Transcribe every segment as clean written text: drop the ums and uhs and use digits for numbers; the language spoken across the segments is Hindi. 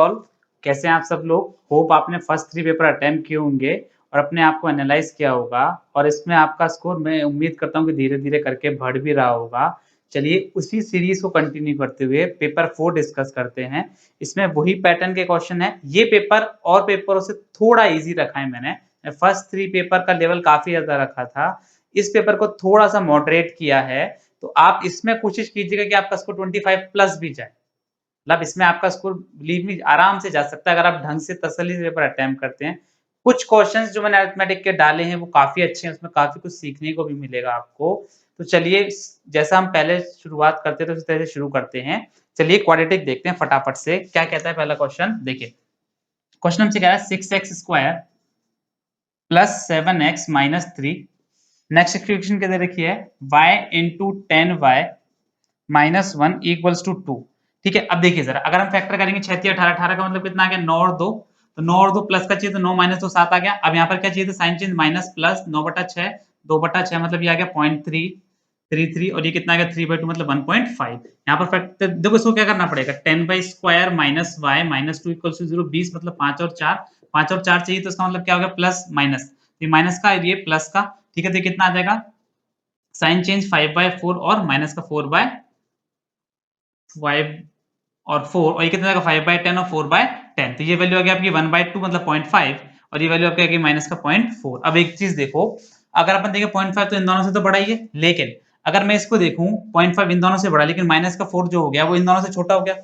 ऑल, कैसे हैं आप सब लोग। होप आपने फर्स्ट 3 पेपर अटेम्प्ट किए होंगे और अपने आप को एनालाइज किया होगा और इसमें आपका स्कोर मैं उम्मीद करता हूँ कि धीरे-धीरे करके बढ़ भी रहा होगा। चलिए उसी सीरीज को कंटिन्यू करते हुए पेपर 4 डिस्कस करते हैं। इसमें वही पैटर्न के क्वेश्चन है। ये पेपर और पेपरों से थोड़ा ईजी रखा है मैंने। फर्स्ट 3 पेपर का लेवल काफी ज्यादा रखा था, इस पेपर को थोड़ा सा मॉडरेट किया है। तो आप इसमें कोशिश कीजिएगा कि आपका स्कोर 25 प्लस भी जाए। मतलब इसमें आपका स्कोर बिलीव मी आराम से जा सकता है अगर आप ढंग से तसल्ली से पेपर अटेम्प्ट करते हैं। कुछ क्वेश्चंस जो मैंने अरिथमेटिक के डाले हैं वो काफी अच्छे हैं, उसमें काफी कुछ सीखने को भी मिलेगा आपको। तो चलिए जैसा हम पहले शुरुआत करते थे उसी तरह से शुरू करते हैं। चलिए क्वाड्रेटिक देखते हैं फटाफट से क्या कहता है पहला क्वेश्चन। देखिए क्वेश्चन हमसे कह रहा है 6x² plus 7x minus 3। Next equation क्या दे रखी है y into 10y minus 1 equals to 2। ठीक है, अब देखिए जरा अगर हम फैक्टर करेंगे 6 3 18 18 का मतलब कितना आ गया 9 और 2। तो 9 और 2 प्लस का चाहिए तो 9 माइनस 2 7 आ गया। अब यहाँ पर क्या चाहिए था साइन चेंज माइनस प्लस 9/6 2/6 मतलब ये आ गया 0.333 और ये कितना आ गया 3/2 मतलब 1.5। यहाँ पर फैक्टर देखो इसको क्या करना पड़ेगा 10/² minus y minus 2 equals to 0 20 मतलब 5 और 4 5 और 4 चाहिए तो इसका मतलब क्या हो गया प्लस माइनस, ये माइनस का ये प्लस का। ठीक है, तो कितना आ जाएगा साइन चेंज 5/4 और माइनस का 4/5 और 4 और ये कितना आएगा 5/10 और 4/10। तो ये वैल्यू आ गई आपकी 1/2 मतलब 0.5 और ये वैल्यू आपकी आ गई माइनस का 0.4। अब एक चीज देखो अगर अपन देखें 0.5 तो इन दोनों से तो बड़ा ही है, लेकिन अगर मैं इसको देखूं 0.5 इन दोनों से बड़ा लेकिन माइनस का 4 जो हो गया वो इन दोनों से छोटा हो गया।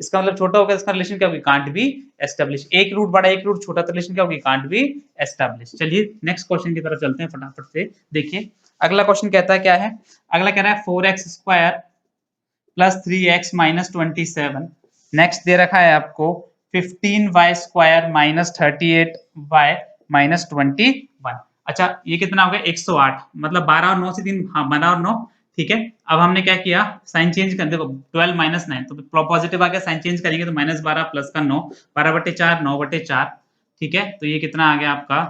इसका मतलब छोटा हो गया, इसका रिलेशन क्या होगी कांट बी एस्टैब्लिश। एक रूट बड़ा एक रूट छोटा तो रिलेशन क्या होगी कांट बी एस्टैब्लिश। चलिए नेक्स्ट क्वेश्चन की तरफ चलते हैं फटाफट से। देखिए अगला क्वेश्चन कहता है क्या है, अगला कह रहा है 4x² plus 3x minus 27। Next दे रखा है आपको 15y² माइनस 38y माइनस 21। अच्छा ये कितना हो गया 108 मतलब 12 और 9 से 3, हाँ 12 और 9। ठीक है, अब हमने क्या किया साइन चेंज कर देखो 12 माइनस 9 तो पॉजिटिव आ गया, साइन चेंज करेंगे तो माइनस 12 प्लस का 9 12/4 9/4। ठीक है, तो ये कितना आ गया आपका,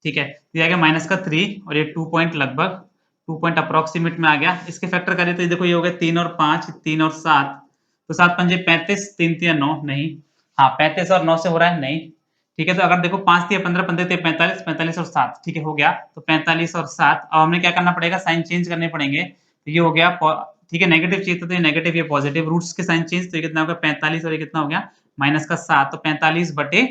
ठीक है ये आ गया माइनस का 3 और ये 2 पॉइंट लगभग 2 पॉइंट अप्रोक्सीमेट में आ गया। इसके फैक्टर करें तो ये देखो ये हो गया 3 और 5 3 और 7 तो 7 पंजे 35 3 3 9 नहीं, हाँ 35 और 9 से हो रहा है नहीं। ठीक है, तो अगर देखो 5 3 15 15 3 45 45 और 7 ठीक है हो गया तो 45 और 7। अब हमने क्या करना पड़ेगा साइन चेंज करने पड़ेंगे तो ये हो गया ठीक है नेगेटिव चाहिए तो ये नेगेटिव ये पॉजिटिव रूट्स के साइन चेंज तो ये कितना हो गया 45 और ये कितना हो गया माइनस का 7 तो 45 बटे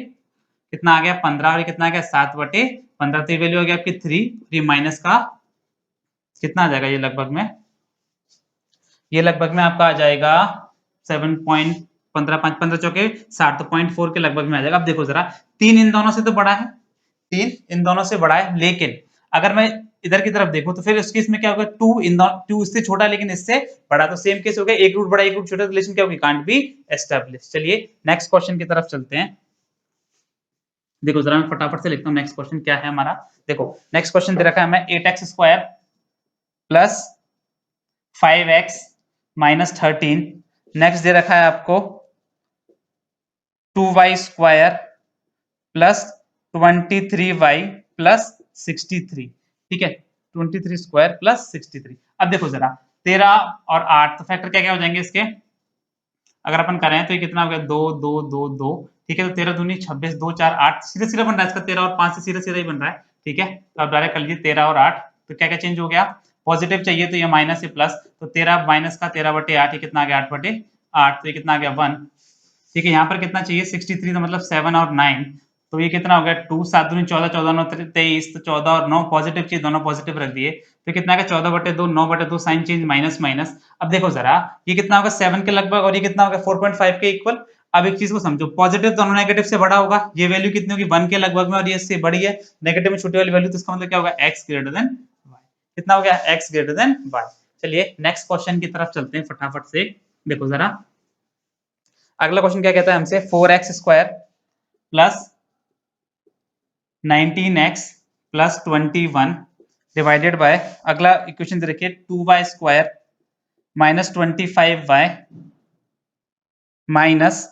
कितना आ गया 15 और ये कितना आ गया 7/15 तो ये वैल्यू आ गया आपकी 3 ये माइनस का कितना आ जाएगा ये लगभग में आपका आ जाएगा 7.15 5 15 चौके 60 तो 0.4 के लगभग में आ जाएगा। अब देखो जरा 3 इन दोनों से तो बड़ा है, 3 इन दोनों से बड़ा है, लेकिन अगर मैं इधर की तरफ देखूं तो फिर उस केस में क्या होगा 2 इससे छोटा लेकिन इससे बड़ा, तो सेम केस हो गया एक रूट बड़ा एक रूट छोटा रिलेशन क्या होगी कांट बी एस्टैब्लिश। चलिए नेक्स्ट क्वेश्चन की तरफ चलते हैं। देखो जरा मैं फटाफट से लिखता हूँ नेक्स्ट क्वेश्चन क्या है हमारा। देखो नेक्स्ट क्वेश्चन दे रखा है हमें 8x² plus 5x minus 13। Next दे रखा है आपको 2y² प्लस 23y प्लस 63। ठीक है 23² प्लस 63। अब देखो जरा 13 और 8 तो फैक्टर क्या क्या हो जाएंगे इसके, अगर अपन करें तो ये कितना हो गया 2 2 2 2। ठीक है, तो 13 दूनी 26 2 4 8 सीधे सीधे बन रहा है इसका 13 और 5 से सीधे सीधे ही बन रहा है। ठीक है, तो आप डायरेक्ट कर लीजिए 13 और 8 तो क्या क्या चेंज हो गया पॉजिटिव चाहिए तो ये माइनस से प्लस तो 13 माइनस का 13/8 ये कितना आ गया 8/8 तो ये कितना आ गया 1। ठीक है, यहाँ पर कितना चाहिए 63 तो मतलब 7 और 9 तो ये कितना हो गया 2 7 दूनी 14 14 9 23 तो 14 और 9 पॉजिटिव चाहिए दोनों पॉजिटिव रख दिए तो कितना आ गया 14/2 9/2 साइन चेंज माइनस माइनस। अब देखो जरा ये कितना होगा 7 के लगभग और ये कितना होगा 4.5 के इक्वल। अब एक चीज को समझो पॉजिटिव दोनों नेगेटिव से बड़ा होगा, ये वैल्यू कितनी होगी 1 के लगभग में और ये इससे बड़ी है नेगेटिव में छोटी वाली वैल्यू तो इसका मतलब क्या होगा x ग्रेटर देन y। कितना हो गया x ग्रेटर देन y। चलिए नेक्स्ट क्वेश्चन की तरफ चलते हैं फटाफट से। देखो जरा अगला क्वेश्चन क्या कहता है हमसे 4x² plus 19x plus 21 divided by अगला इक्वेशन दे रखिए 2y² माइनस 25y माइनस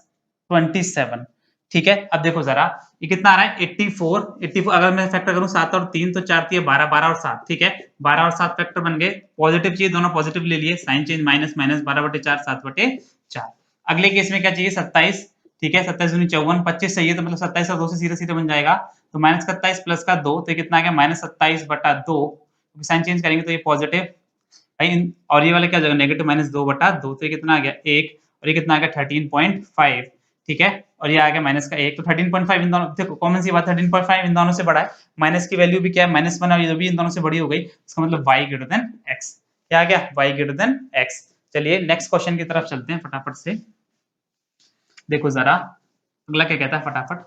27। ठीक है, अब देखो जरा ये कितना आ रहा है 84 अगर मैं फैक्टर करूं 7 और 3 तो 4 3 12 12 और 7। ठीक है 12 और 7 फैक्टर बन गए, पॉजिटिव चाहिए दोनों पॉजिटिव ले लिए साइन चेंज माइनस माइनस 12/4 7/4। अगले केस में क्या चाहिए 27 ठीक है, 27 दूनी 54, 25 चाहिए तो मतलब 27 और 2 से सीधे सीधे बन जाएगा, तो माइनस का 27 प्लस का 2 तो ये कितना आ गया माइनस 27/2, साइन चेंज करेंगे तो ये पॉजिटिव भाई, और ये वाला क्या हो जाएगा नेगेटिव -2/2, तो ये कितना आ गया 1 और ये कितना आ गया 13.5, ठीक है, और ये आ गया माइनस का 1, तो 13.5 इन दोनों, देखो कॉमन सी बात 13.5 इन दोनों से बड़ा है, माइनस की वैल्यू भी क्या है -1 और ये भी इन दोनों से बड़ी हो गई, इसका मतलब y ग्रेटर देन x, क्या आ गया y ग्रेटर देन x। चलिए नेक्स्ट क्वेश्चन की तरफ चलते हैं फटाफट से, देखो जरा अगला क्या कहता है फटाफट।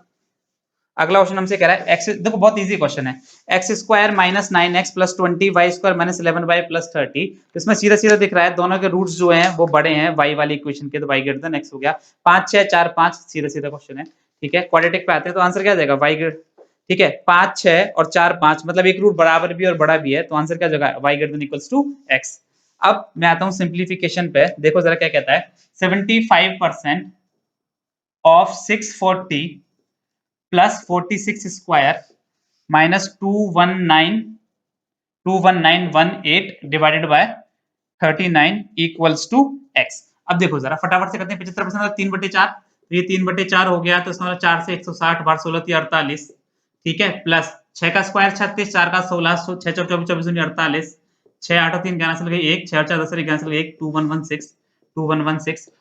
अगला क्वेश्चन हमसे कह रहा है एक्स, देखो बहुत इजी क्वेश्चन है, x square minus 9x plus 20 y square minus 11y plus 30, तो इसमें सीधा सीधा दिख रहा है दोनों के रूट्स जो हैं वो बड़े हैं y वाली इक्वेशन के, तो y ग्रेटर देन x हो गया, 5 6 4 5 सीधा सीधा क्वेश्चन है, ठीक है, क्वाड्रेटिक पे आते हैं तो आंसर क्या आ जाएगा y ग्रेटर, ठीक है, 5 6 और 4 5 मतलब एक रूट बराबर भी और बड़ा भी है, तो आंसर क्या आ जाएगा y greater than equals to x। अब मैं आता हूं सिंप्लीफिकेशन पे, देखो जरा क्या कहता है, 75% of 640 plus 46 square minus 21918 divided by 39 equals to x। अब देखो जरा फटाफट से करते हैं, 75% 3/4, तो ये 3/4 हो गया, तो इसका 4 से 160 बार 16 48, ठीक है, प्लस 6 का स्क्वायर 36, 4 का 16, 6 4 24 24 48, 6 8 3 11 से लगे 1, 6 4 10 11 से लगे 1, 2116।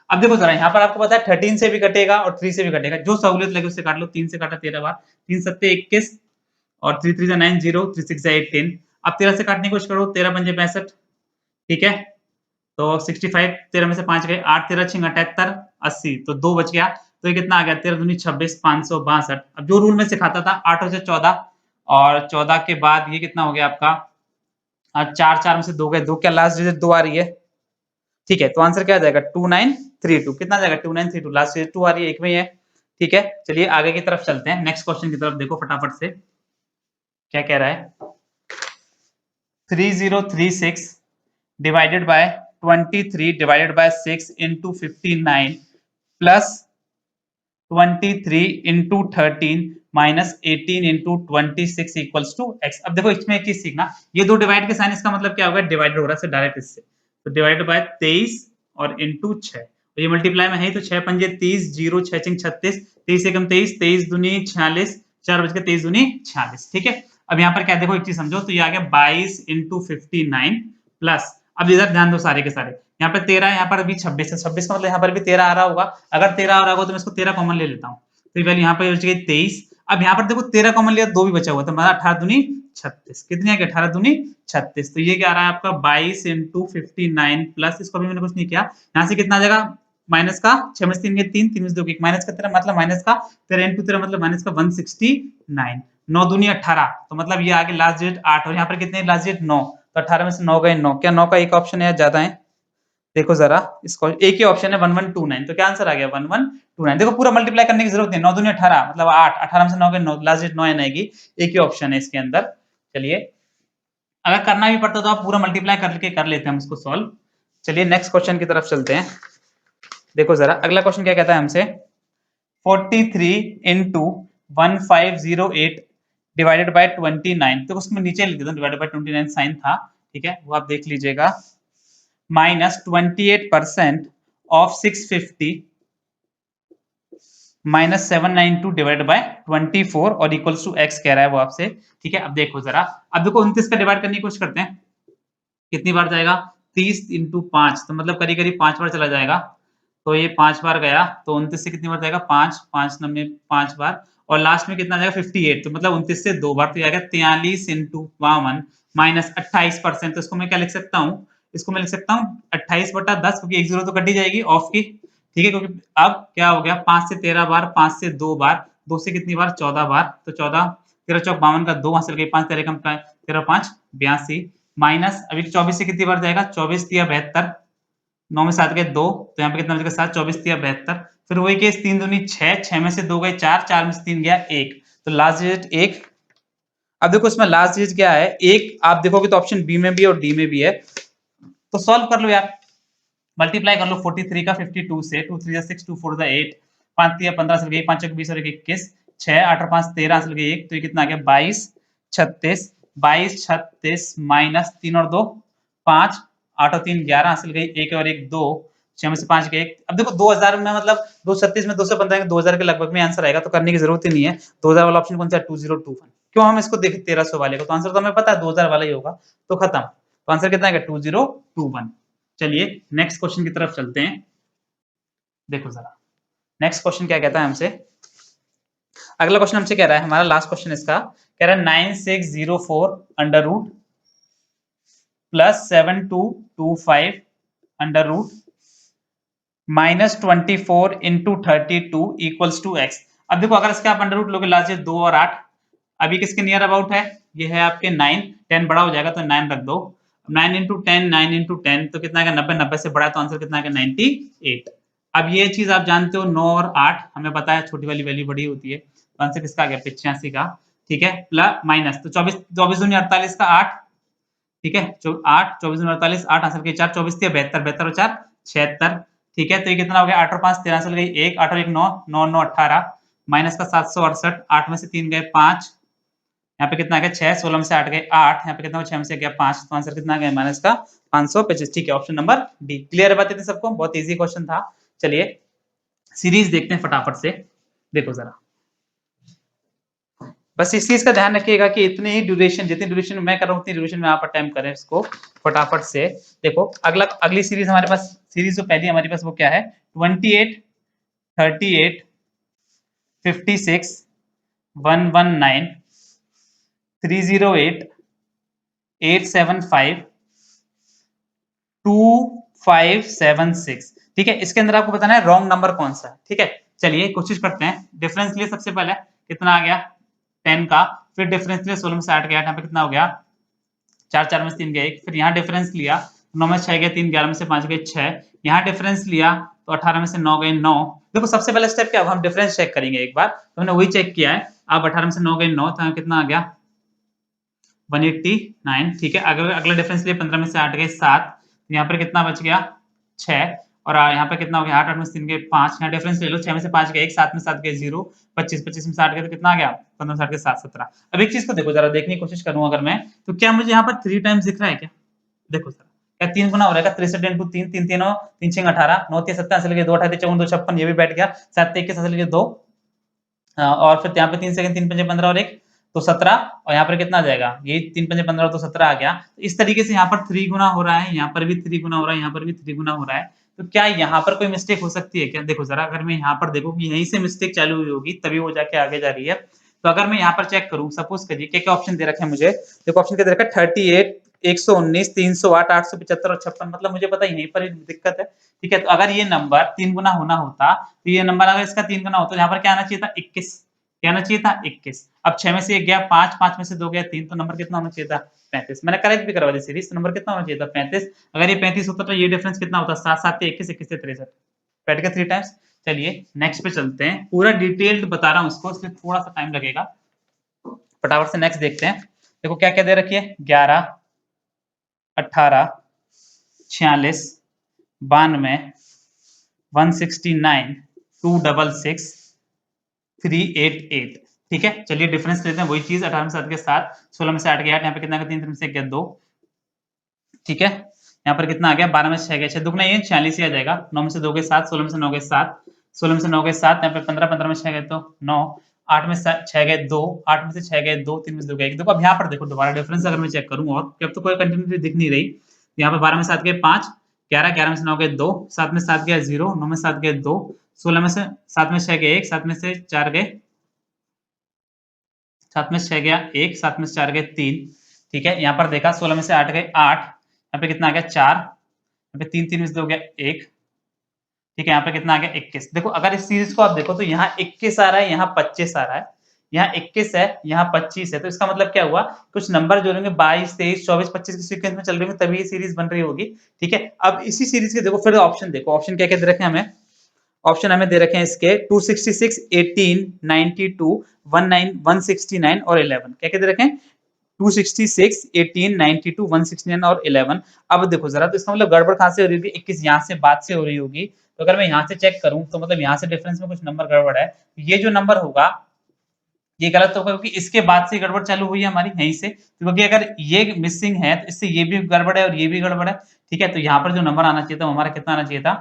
अब देखो जरा यहाँ पर आपको पता है 13 से भी कटेगा और 3 से भी कटेगा, जो सहूलियत लगे उससे काट लो, 3 से काटा 13 बार, 3 सत्ते 21 और 3 3 9 0, 3 6 18, अब 13 से काटने की कोशिश करो, 13 पंजे 65, ठीक है, तो 65, 13 में से 5 गए, 8 13 6 78 80, तो 2 बच गया, तो ये कितना आ गया 13 दूनी 26 562। अब जो रूल में सिखाता था 8 और से 14, और 14 के बाद ये कितना हो गया आपका 4 4 में से 2 गए, 2 क्या लास्ट डिजिट 2 आ रही है, ठीक है, तो आंसर क्या आ जाएगा 2932, कितना आ जाएगा 2932, लास्ट डिजिट 2 आ रही है, एक में ही है, ठीक है। चलिए आगे की तरफ चलते हैं, नेक्स्ट क्वेश्चन की तरफ देखो फटाफट से क्या कह रहा है, 3036 divided by 23 divided by 6 into 59 plus 23 into 13 minus 18 into 26 equals to x। अब देखो इसमें एक चीज सीखना, ये दो डिवाइड के साइन, इसका मतलब क्या होगा डिवाइडेड हो रहा है डायरेक्ट इससे, तो डिवाइडेड बाय 23 और इनटू 6, तो ये मल्टीप्लाई में है, तो 6 पंजे 30, 0 6 6 36, 23 एकम 23, 23 दूनी 46, 4 बज के 23 दूनी 46, ठीक है। अब यहाँ पर क्या देखो एक चीज समझो, तो ये आ गया 22 इंटू 59 प्लस, अब इधर ध्यान दो सारे के सारे, यहाँ पर 13 यहाँ पर अभी 26 है, 26 का मतलब यहाँ पर भी 13 आ रहा होगा, अगर 13 आ रहा होगा तो मैं इसको 13 कॉमन ले लेता हूँ, तो वैल्यू यहाँ पर बच गई 23। अब यहाँ पर देखो 13 कॉमन लिया 2 भी बचा हुआ, तो मतलब 18 दूनी 36, कितनी आ गई 18 दूनी 36, तो ये क्या आ रहा है आपका 22 इंटू 59 प्लस, इसको भी मैंने कुछ नहीं किया, यहाँ से कितना आ जाएगा माइनस का 6 में 3 गए 3, 3 में 2 माइनस का 13 मतलब माइनस का 13 इंटू 13 मतलब माइनस का 169, 9 दूनी 18, तो मतलब ये आगे लास्ट डिजिट 8 और यहाँ पर कितने लास्ट डिजिट 9, तो 18 में से 9 गए 9, क्या 9 का एक ऑप्शन है ज्यादा है, देखो जरा इसको, एक ही ऑप्शन है 1129, तो क्या आंसर आ गया 1129। देखो पूरा मल्टीप्लाई करने की जरूरत नहीं, 9 दूनी 18 मतलब 8, 18 में से 9 गए 9, लास्ट डिजिट 9 आएगी, एक ही ऑप्शन है इसके अंदर। चलिए अगर करना भी पड़ता तो आप पूरा मल्टीप्लाई करके कर लेते हैं हम इसको सॉल्व। चलिए नेक्स्ट क्वेश्चन की तरफ चलते हैं, देखो जरा अगला क्वेश्चन क्या कहता है हमसे, 43 इंटू 1508 डिवाइडेड बाय 29, तो उसमें नीचे लिख देता हूं डिवाइडेड बाय 29 साइन था, ठीक है, वो आप देख लीजिएगा, minus 28% of 650 minus 792 divide by 24 और इक्वल्स टू x कह रहा है वो आपसे, ठीक है। अब देखो जरा, अब देखो 29 का डिवाइड करने की कोशिश करते हैं, कितनी बार जाएगा 30 इंटू 5, तो मतलब करीब करीब 5 बार चला जाएगा, तो ये 5 बार गया, तो 29 से कितनी बार जाएगा 5 5 नंबे 5 बार, और लास्ट में कितना जाएगा 58, तो मतलब 29 से 2 बार, तो आएगा 43 इंटू 52 माइनस 28%, तो इसको मैं क्या लिख सकता हूँ, इसको मैं लिख सकता हूँ 28/10, क्योंकि एक जीरो तो कट ही जाएगी ऑफ की, ठीक है, क्योंकि अब क्या हो गया 5 से 13 बार, 5 से 2 बार, 2 से कितनी बार 14 बार, तो 14 13 चौक 52 का 2 हासिल गई, 5 13 कम 13 5 82 माइनस अभी 24 से कितनी बार जाएगा 24 तिया 72, 9 में 7 गए 2, तो यहाँ पे कितना बचेगा 7, 24 तिया 72, फिर वही केस 3 दूनी 6, 6 में से 2 गए 4, 4 में से 3 गया 1, तो लास्ट डिजिट 1। अब देखो इसमें लास्ट डिजिट क्या है 1, आप देखोगे तो ऑप्शन बी में भी और डी में भी है, तो सॉल्व कर लो यार, मल्टीप्लाई कर लो 43 का 52 से, 2 3 6 2 4 8, 5 3 15 से गई, 5 1 20 और 21, 6 8 और 5 13 से गई 1, तो ये कितना आ गया 22 36, 22 36 माइनस 3 और 2 5, 8 और 3 11 हासिल गई, 1 और 1 2, 6 में से 5 गए 1। अब देखो 2000 में मतलब 236 में 215 में 2000 के लगभग में आंसर आएगा, तो करने की जरूरत ही नहीं है। 2000 वाला ऑप्शन कौन सा है? 2021। क्यों हम इसको देखें 1300 वाले को? तो आंसर तो हमें पता है 2000 वाला ही होगा, तो खत्म। तो आंसर कितना है? 2021। चलिए नेक्स्ट क्वेश्चन की तरफ चलते हैं। देखो जरा नेक्स्ट क्वेश्चन क्या कहता है हमसे। अगला क्वेश्चन हमसे कह रहा है, हमारा लास्ट क्वेश्चन इसका कह रहा है 9604 under root plus 7225 under root minus 24 into 32 equals to x. अब देखो अगर इसके आप अंडर रूट लोगे लास्ट 2 और 8, अभी किसके नियर अबाउट है? ये है आपके 9, 10 बड़ा हो जाएगा तो 9 रख दो। 9 इंटू 10, 9 इंटू 10 तो कितना है? 90, 90 से बड़ा है तो आंसर कितना है? 98। अब ये चीज आप जानते हो 9 और 8 हमें पता है छोटी वाली वैल्यू बड़ी होती है, तो आंसर किसका आ गया? 85 का। ठीक है, प्लस माइनस तो 24, 24 दूनी 48 का 8। ठीक है, 8, 24 दूनी 48, 8 आंसर के 4, 24 थी 72, 72 और 4 76। ठीक है, तो ये कितना हो गया? 8 और 5 13 से गई 1, 8 और 1 9, 9 9 18 माइनस का 768, 8 में से 3 गए 5, यहाँ पे कितना आ गया? 6, 16 में से 8 गए 8, यहाँ पे कितना 6 में से गया 5, तो आंसर कितना आ गया? माइनस का 525। ठीक है, ऑप्शन नंबर डी। क्लियर है बात इतनी सबको? बहुत इजी क्वेश्चन था। चलिए सीरीज देखते हैं फटाफट से। देखो जरा बस इस चीज का ध्यान रखिएगा कि इतनी ही ड्यूरेशन, जितनी ड्यूरेशन मैं कर रहा हूँ उतनी ड्यूरेशन में आप अटेम्प्ट करें इसको फटाफट से। देखो अगली सीरीज हमारे पास, सीरीज जो पहली हमारे पास वो क्या है? 28, 38, 56, 119, 308, 875, 2576। ठीक है, इसके अंदर आपको बताना है रॉन्ग नंबर कौन सा है। ठीक है, चलिए कोशिश करते हैं। डिफरेंस लिए सबसे पहले कितना आ गया? 10 का। फिर डिफरेंस लिए 16 में से 8 गया, यहाँ पे कितना हो गया? 4, 4 में से 3 गया 1। फिर यहाँ डिफरेंस लिया 9 में से 6 गए 3, 11 में से 5 गए 6। यहाँ डिफरेंस लिया तो 18 में से 9 गए 9। देखो सबसे पहले स्टेप क्या, हम डिफरेंस चेक करेंगे एक बार, तो हमने वही चेक किया है। अब 18 में से 9 गए 9, तो कितना आ गया? 189। ठीक है, अगला डिफरेंस लिए 15 में से 8 गए 7, यहाँ पर कितना बच गया? 6। और यहाँ पे कितना हो गया? 8, 8 में से 3 गए 5, यहाँ डिफरेंस ले लो 6 में से 5 गए 1, 7 में 7 गए 0, 25, 25 में से 8 गए तो कितना आ गया? 15 7 के 7 17। अब एक चीज को देखो जरा, देखने की कोशिश करूं अगर मैं, तो क्या मुझे यहाँ पर 3 टाइम्स दिख रहा है क्या? देखो सर क्या 3 गुना हो रहा है? 63 इंटू 3, 3 3 3 6 18, 9 3 17 से लेके 2 18 54 2 56, ये भी बैठ गया। 7 21 से लेके 2, और फिर यहाँ पे 3 सेकंड 3 5 15 और 1 तो 17, और यहाँ पर कितना आ जाएगा? ये 3 5 15 तो 17 आ गया। तो इस तरीके से यहाँ पर 3 गुना हो रहा है, यहाँ पर भी 3 गुना हो रहा है, यहाँ पर भी 3 गुना हो रहा है। तो क्या यहाँ पर कोई मिस्टेक हो सकती है क्या? देखो जरा, अगर मैं यहाँ पर देखूँ कि यहीं से मिस्टेक चालू हुई होगी तभी वो जाके आगे जा रही है। तो अगर मैं यहाँ पर चेक करूँ, सपोज करिए क्या क्या ऑप्शन दे रखे हैं मुझे। देखो ऑप्शन क्या दे रखा है? 38, 119, 308, 875 और 56, मतलब मुझे पता यहीं पर दिक्कत है। ठीक है, तो अगर ये नंबर 3 गुना होना होता, तो ये नंबर अगर इसका 3 गुना होता तो यहाँ पर क्या आना चाहिए था? 21। क्या आना चाहिए था? 21। अब 6 में से 1 गया 5, 5 में से 2 गया 3, तो नंबर कितना होना चाहिए था? 35। मैंने करेक्ट भी करवा दी सीरीज, तो नंबर कितना होना चाहिए था? 35। अगर ये 35 होता तो ये डिफरेंस कितना होता? 7 7 से 21, 21 से 63, बैठ गया 3 टाइम्स। चलिए नेक्स्ट पे चलते हैं, पूरा डिटेल्ड बता रहा हूँ उसको, इसलिए थोड़ा सा टाइम लगेगा। फटाफट से नेक्स्ट देखते हैं। देखो क्या क्या दे रखी है? 11, 18, 46, 92, 169, 266, 388। ठीक है, चलिए डिफरेंस लेते हैं, वही चीज 18 में से 7 के 7, 16 में से 8 के 8, यहाँ पे कितना? 3 3 में से 1 गया 2। ठीक है, यहाँ पर कितना आ गया? 12 में से 6 गया 6, दुगना ये 46 ही आ जाएगा। 9 में से 2 गए 7, 16 में से 9 गए 7, 16 में से 9 गए 7, यहाँ पे 15, 15 में 6 गए तो 9, 8 में 6 गए 2, 8 में से 6 गए 2, 3 में से 2 गए 1। देखो अब यहाँ पर देखो दोबारा डिफरेंस अगर मैं चेक करूँ, और अब तो कोई कंटिन्यूटी दिख नहीं रही। यहाँ पे 12 में 7 गए 5, 11, 11 में से 9 गए 2, 7 में 7 गया 0, 9 में 7 गए 2, 16 में से 7 में 6 गए 1, 7 में से 4 गए, 7 में से 6 गया 1, 7 में से 4 गए 3। ठीक है, यहाँ पर देखा 16 में से 8 गए 8, यहाँ पे कितना आ गया? 4, यहाँ पे 3 3 में से 2 गया 1। ठीक है, यहाँ पे कितना आ गया? 21। देखो अगर इस सीरीज को आप देखो तो यहाँ 21 आ रहा है, यहाँ 25 आ रहा है, यहाँ 21 है, यहाँ 25 है, तो इसका मतलब क्या हुआ? कुछ नंबर जो होंगे 22, 23, 24, 25 के सीक्वेंस में चल रहे होंगे तभी ये सीरीज बन रही होगी। ठीक है, अब इसी सीरीज के देखो फिर ऑप्शन देखो, ऑप्शन क्या क्या दे रखे हैं हमें? ऑप्शन हमें दे रखे हैं इसके 266, 18, 92, 19, 169 और 11। क्या क्या दे रखे हैं? 266, 18, 92, 169 और 11। अब देखो जरा, तो इसका मतलब गड़बड़ कहां से हो रही होगी? 21 यहाँ से बाद से हो रही होगी। तो अगर मैं यहाँ से चेक करूं तो मतलब यहाँ से डिफरेंस में कुछ नंबर गड़बड़ है। ये जो नंबर होगा ये गलत होगा, क्योंकि इसके बाद से गड़बड़ चालू हुई है हमारी यहीं से, क्योंकि अगर ये मिसिंग है तो इससे ये भी गड़बड़ है और ये भी गड़बड़ है। ठीक है, तो यहाँ पर जो नंबर आना चाहिए था हमारा कितना आना चाहिए था?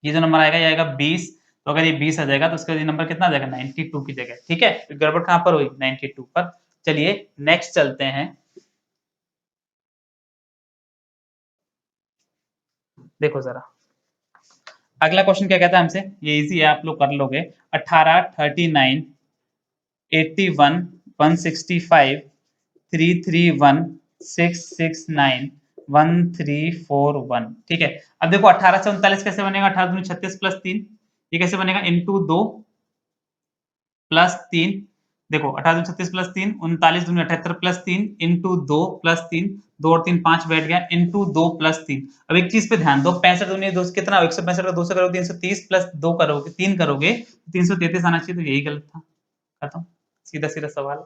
ये जो नंबर आएगा ये आएगा 20, तो अगर ये 20 आ जाएगा तो उसका ये नंबर कितना आ जाएगा 92 की जगह। ठीक है, तो गड़बड़ कहां पर हुई 92 पर। चलिए नेक्स्ट चलते हैं। देखो जरा अगला क्वेश्चन क्या कहता है हमसे, ये इजी है आप लोग कर लोगे। 18, 39, 81, 165, 331, 669, 1341। ठीक है, अब देखो 18 से 39 कैसे बनेगा, 18 दूनी 36 प्लस 3, ये कैसे बनेगा इंटू 2 प्लस 3। देखो 18 दूनी 36 प्लस 3, 39 दूनी 78 प्लस 3 इंटू 2 प्लस 3, 2 और 3 5 बैठ गया इंटू 2 प्लस 3। अब एक चीज पे ध्यान दो, 65 दूनी 2 कितना, 165 का 2 से करोगे 330 प्लस 2 करोगे 3 करोगे 333 आना चाहिए, तो यही गलत था। खत्म, सीधा सीधा सवाल।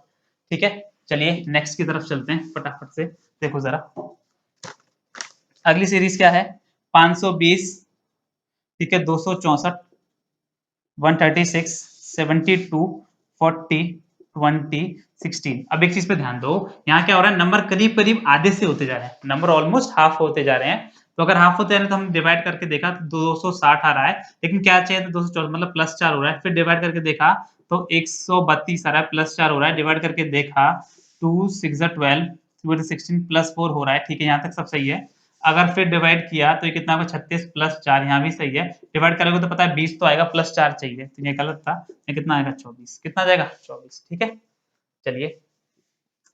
ठीक है, चलिए नेक्स्ट की तरफ चलते हैं फटाफट से। देखो जरा अगली सीरीज क्या है, 520, ठीक है, 264, 136, 72, 40, 20, 16। अब एक चीज पे ध्यान दो, यहाँ क्या हो रहा है, नंबर करीब करीब आधे से होते जा रहे हैं, नंबर ऑलमोस्ट हाफ होते जा रहे हैं। तो अगर हाफ होते जा रहे हैं तो हम डिवाइड करके देखा तो 260 आ रहा है, लेकिन क्या चाहिए तो 214 मतलब प्लस 4 हो रहा है। फिर डिवाइड करके देखा तो 132 आ रहा है, प्लस 4 हो रहा है। डिवाइड करके देखा 2 6 12, 16 प्लस 4 हो रहा है। ठीक है, यहाँ तक सब सही है। अगर फिर डिवाइड किया तो ये कितना होगा 36 प्लस 4, यहाँ भी सही है। डिवाइड करोगे तो पता है 20 तो आएगा, प्लस 4 चाहिए, तो ये गलत था। ये कितना आएगा 24, कितना जाएगा 24। ठीक है, चलिए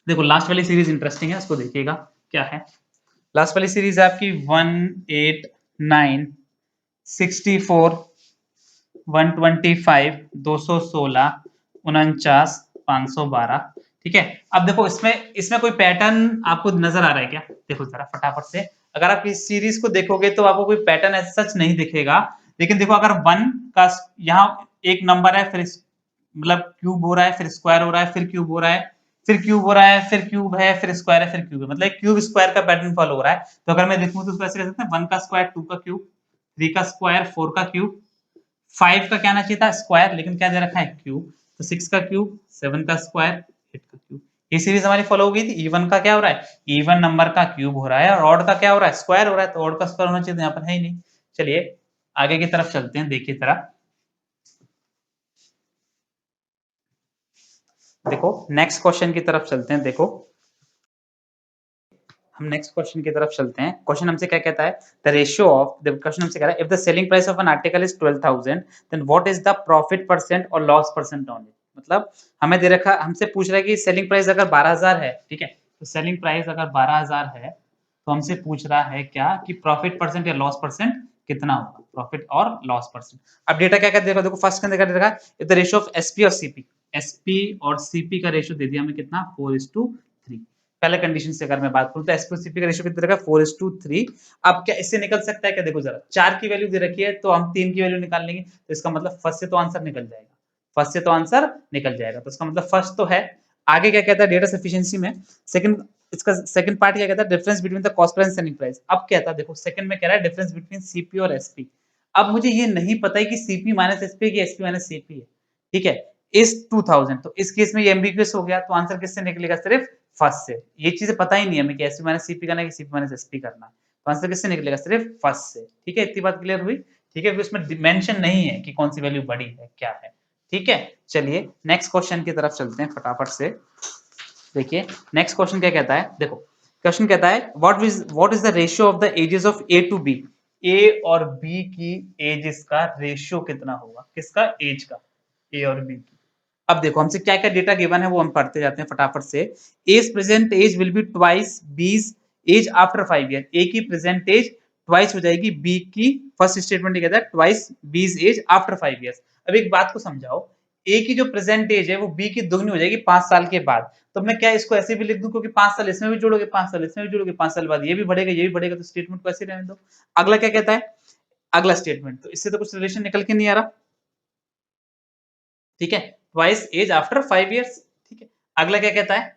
देखो लास्ट वाली सीरीज इंटरेस्टिंग है, उसको देखिएगा क्या है। लास्ट वाली सीरीज है आपकी 189, 64, 125, 216, 49, 512। ठीक है, अब देखो इसमें इसमें कोई पैटर्न आपको नजर आ रहा है क्या, देखो जरा फटाफट से। अगर आप इस सीरीज को देखोगे तो आपको कोई पैटर्न ऐसा सच नहीं दिखेगा, लेकिन देखो अगर वन का यहाँ एक नंबर है, फिर मतलब क्यूब हो रहा है, फिर स्क्वायर हो रहा है, फिर क्यूब हो रहा है, फिर क्यूब हो रहा है, फिर क्यूब है, फिर स्क्वायर है, फिर क्यूब है, मतलब क्यूब स्क्वायर का पैटर्न फॉलो हो रहा है। तो अगर मैं देखूं तो उसको ऐसे कह सकते हैं, 1 का स्क्वायर 2 का क्यूब, 3 का स्क्वायर 4 का क्यूब, 5 का क्या आना चाहिए था स्क्वायर, लेकिन क्या दे रखा है क्यूब, तो 6 का क्यूब, 7 का स्क्वायर, 8 का क्यूब। ये सीरीज हमारी फॉलो हो गई थी। इवन का क्या हो रहा है, इवन नंबर का क्यूब हो रहा है, और ऑड का क्या हो रहा है स्क्वायर हो रहा है, तो ऑड का स्क्वायर होना चाहिए, यहाँ पर है ही नहीं। चलिए आगे की तरफ चलते हैं, देखिए जरा देखो नेक्स्ट क्वेश्चन की तरफ चलते हैं। देखो हम नेक्स्ट क्वेश्चन की तरफ चलते हैं। क्वेश्चन हमसे क्या कहता है, the ratio of, the question हमसे कह रहा है if the selling price of an article is 12,000 then what is the profit percent और लॉस परसेंट ऑन इट। मतलब हमें दे रखा, हमसे पूछ रहा है कि सेलिंग प्राइस अगर 12,000 है, ठीक है, तो सेलिंग प्राइस अगर 12,000 है तो हमसे पूछ रहा है क्या कि प्रॉफिट परसेंट या लॉस परसेंट कितना होगा, प्रॉफिट और लॉस परसेंट। अब डेटा क्या क्या देखो, देखो फर्स्ट के अंदर देखा if the ratio of SP और सीपी, एसपी और सीपी का रेशियो दे दिया हमें कितना 4:3। पहले कंडीशन से अगर मैं बात करूं तो एसपी का रेशियो कितना रहेगा 4:3। अब क्या इससे निकल सकता है क्या, देखो जरा 4 की वैल्यू दे रखी है तो हम 3 की वैल्यू निकाल लेंगे, तो इसका मतलब फर्स्ट से तो आंसर निकल जाएगा, फर्स्ट से तो आंसर निकल जाएगा, तो इसका मतलब फर्स्ट तो है। आगे क्या कहता है डेटा सफिशिएंसी में, सेकंड इसका सेकंड पार्ट क्या कहता है difference between the cost price and selling price. अब क्या था देखो सेकंड में कह रहा है डिफरेंस बिटवीन सीपी और एसपी। अब मुझे ये नहीं पता है कि सीपी माइनस एसपी की एसपी माइनस सीपी है, ठीक है, इस 2000, तो इस केस में ये एम्बिगुअस हो गया, तो आंसर किससे निकलेगा सिर्फ फर्स्ट से। ये चीजें पता ही नहीं है हमें कि एसपी माइनस सीपी करना है कि सीपी माइनस एसपी करना है, तो आंसर किससे निकलेगा सिर्फ फर्स्ट से। ठीक है, इतनी बात क्लियर हुई। ठीक है, उसमें मेंशन नहीं है कि कौन सी वैल्यू बड़ी है क्या है। ठीक है, चलिए नेक्स्ट क्वेश्चन की तरफ चलते हैं फटाफट से। देखिए नेक्स्ट क्वेश्चन क्या कहता है, देखो क्वेश्चन कहता है what is the ratio of the ages of A to B. A और बी की एजेस का रेशियो कितना होगा, किसका एज का, ए और बी की। अब देखो हमसे क्या क्या डेटा गिवन है वो हम पढ़ते जाते हैं फटाफट से। Age present age will be twice B's age after 5 year, A की प्रेजेंट एज ट्वाइस हो जाएगी बी की, फर्स्ट स्टेटमेंट कहता है twice B's age after 5 years. अब एक बात को समझाओ, ए की जो प्रेजेंट एज है वो बी की दुगनी हो जाएगी 5 साल के बाद, तो मैं क्या इसको ऐसे भी लिख दूं, क्योंकि 5 साल इसमें भी जोड़ोगे 5 साल इसमें भी जोड़ोगे 5 साल बाद ये भी बढ़ेगा ये भी बढ़ेगा, तो स्टेटमेंट को ऐसे रहने दो। अगला क्या कहता है, अगला स्टेटमेंट तो इससे तो कुछ रिलेशन निकल के नहीं आ रहा, ठीक है, ट्वाइस एज आफ्टर 5 ईयर्स। ठीक है, अगला क्या कहता है,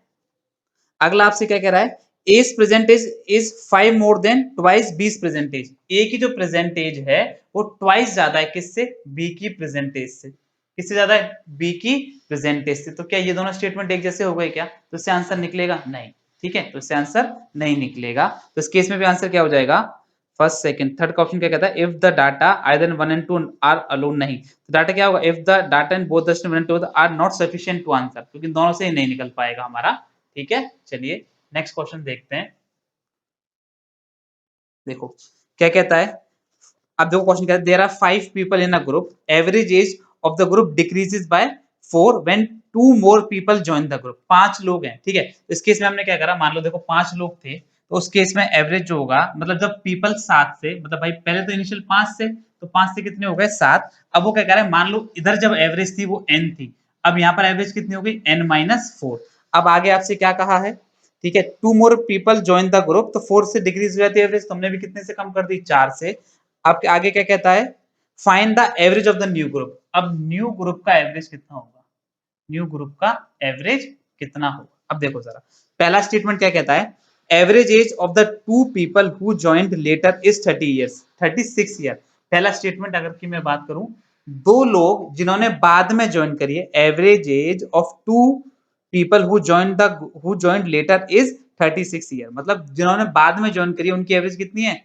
अगला आपसे क्या कह रहा है, age present age is 5 more than twice B's present age. A की जो प्रेजेंटेज है वो ट्वाइस ज्यादा है किससे, बी की प्रेजेंटेज से। किससे ज्यादा है, बी की प्रेजेंटेज से। तो क्या ये दोनों स्टेटमेंट एक जैसे हो गए क्या, तो इससे आंसर निकलेगा नहीं। ठीक है, तो इससे आंसर नहीं निकलेगा, तो इस केस में भी आंसर क्या हो जाएगा फर्स्ट सेकंड थर्ड का ऑप्शन क्या कहता है, if the data either 1 and 2 are alone, नहीं तो डाटा क्या होगा, if the data in both the statement 1 and 2 are not sufficient to answer, क्योंकि दोनों से ही नहीं निकल पाएगा हमारा। ठीक है, चलिए नेक्स्ट क्वेश्चन देखते हैं। देखो क्या कहता है, अब देखो क्वेश्चन कहता है there are 5 people in a group, average age of the group decreases by 4 when 2 more people join the group. 5 लोग हैं, ठीक है, तो इस केस में हमने क्या करा, मान लो देखो 5 लोग थे, तो उस केस में एवरेज जो होगा, मतलब जब पीपल 7 से, मतलब भाई पहले तो इनिशियल 5 से, तो 5 से कितने हो गए 7, अब वो क्या कह रहा है, मान लो इधर जब एवरेज थी वो n थी, अब यहाँ पर एवरेज कितनी हो गई n-4। अब आगे आपसे क्या कहा है, ठीक है, 2 more people join the group, तो 4 से डिक्रीज हो जाती है एवरेज, तो हमने भी कितने से कम कर दी, 4 से। अब आगे क्या कहता है, find the average of the new group. अब न्यू ग्रुप का एवरेज कितना होगा, न्यू ग्रुप का एवरेज कितना होगा। अब देखो जरा, पहला स्टेटमेंट क्या कहता है, average age of the 2 people who joined later is 30 years, 36 year. पहला स्टेटमेंट अगर की मैं बात करूं, दो लोग जिन्होंने बाद में ज्वाइन करी है, average age of 2 people who joined later is 36 year, मतलब जिन्होंने बाद में ज्वाइन करी है उनकी एवरेज कितनी है,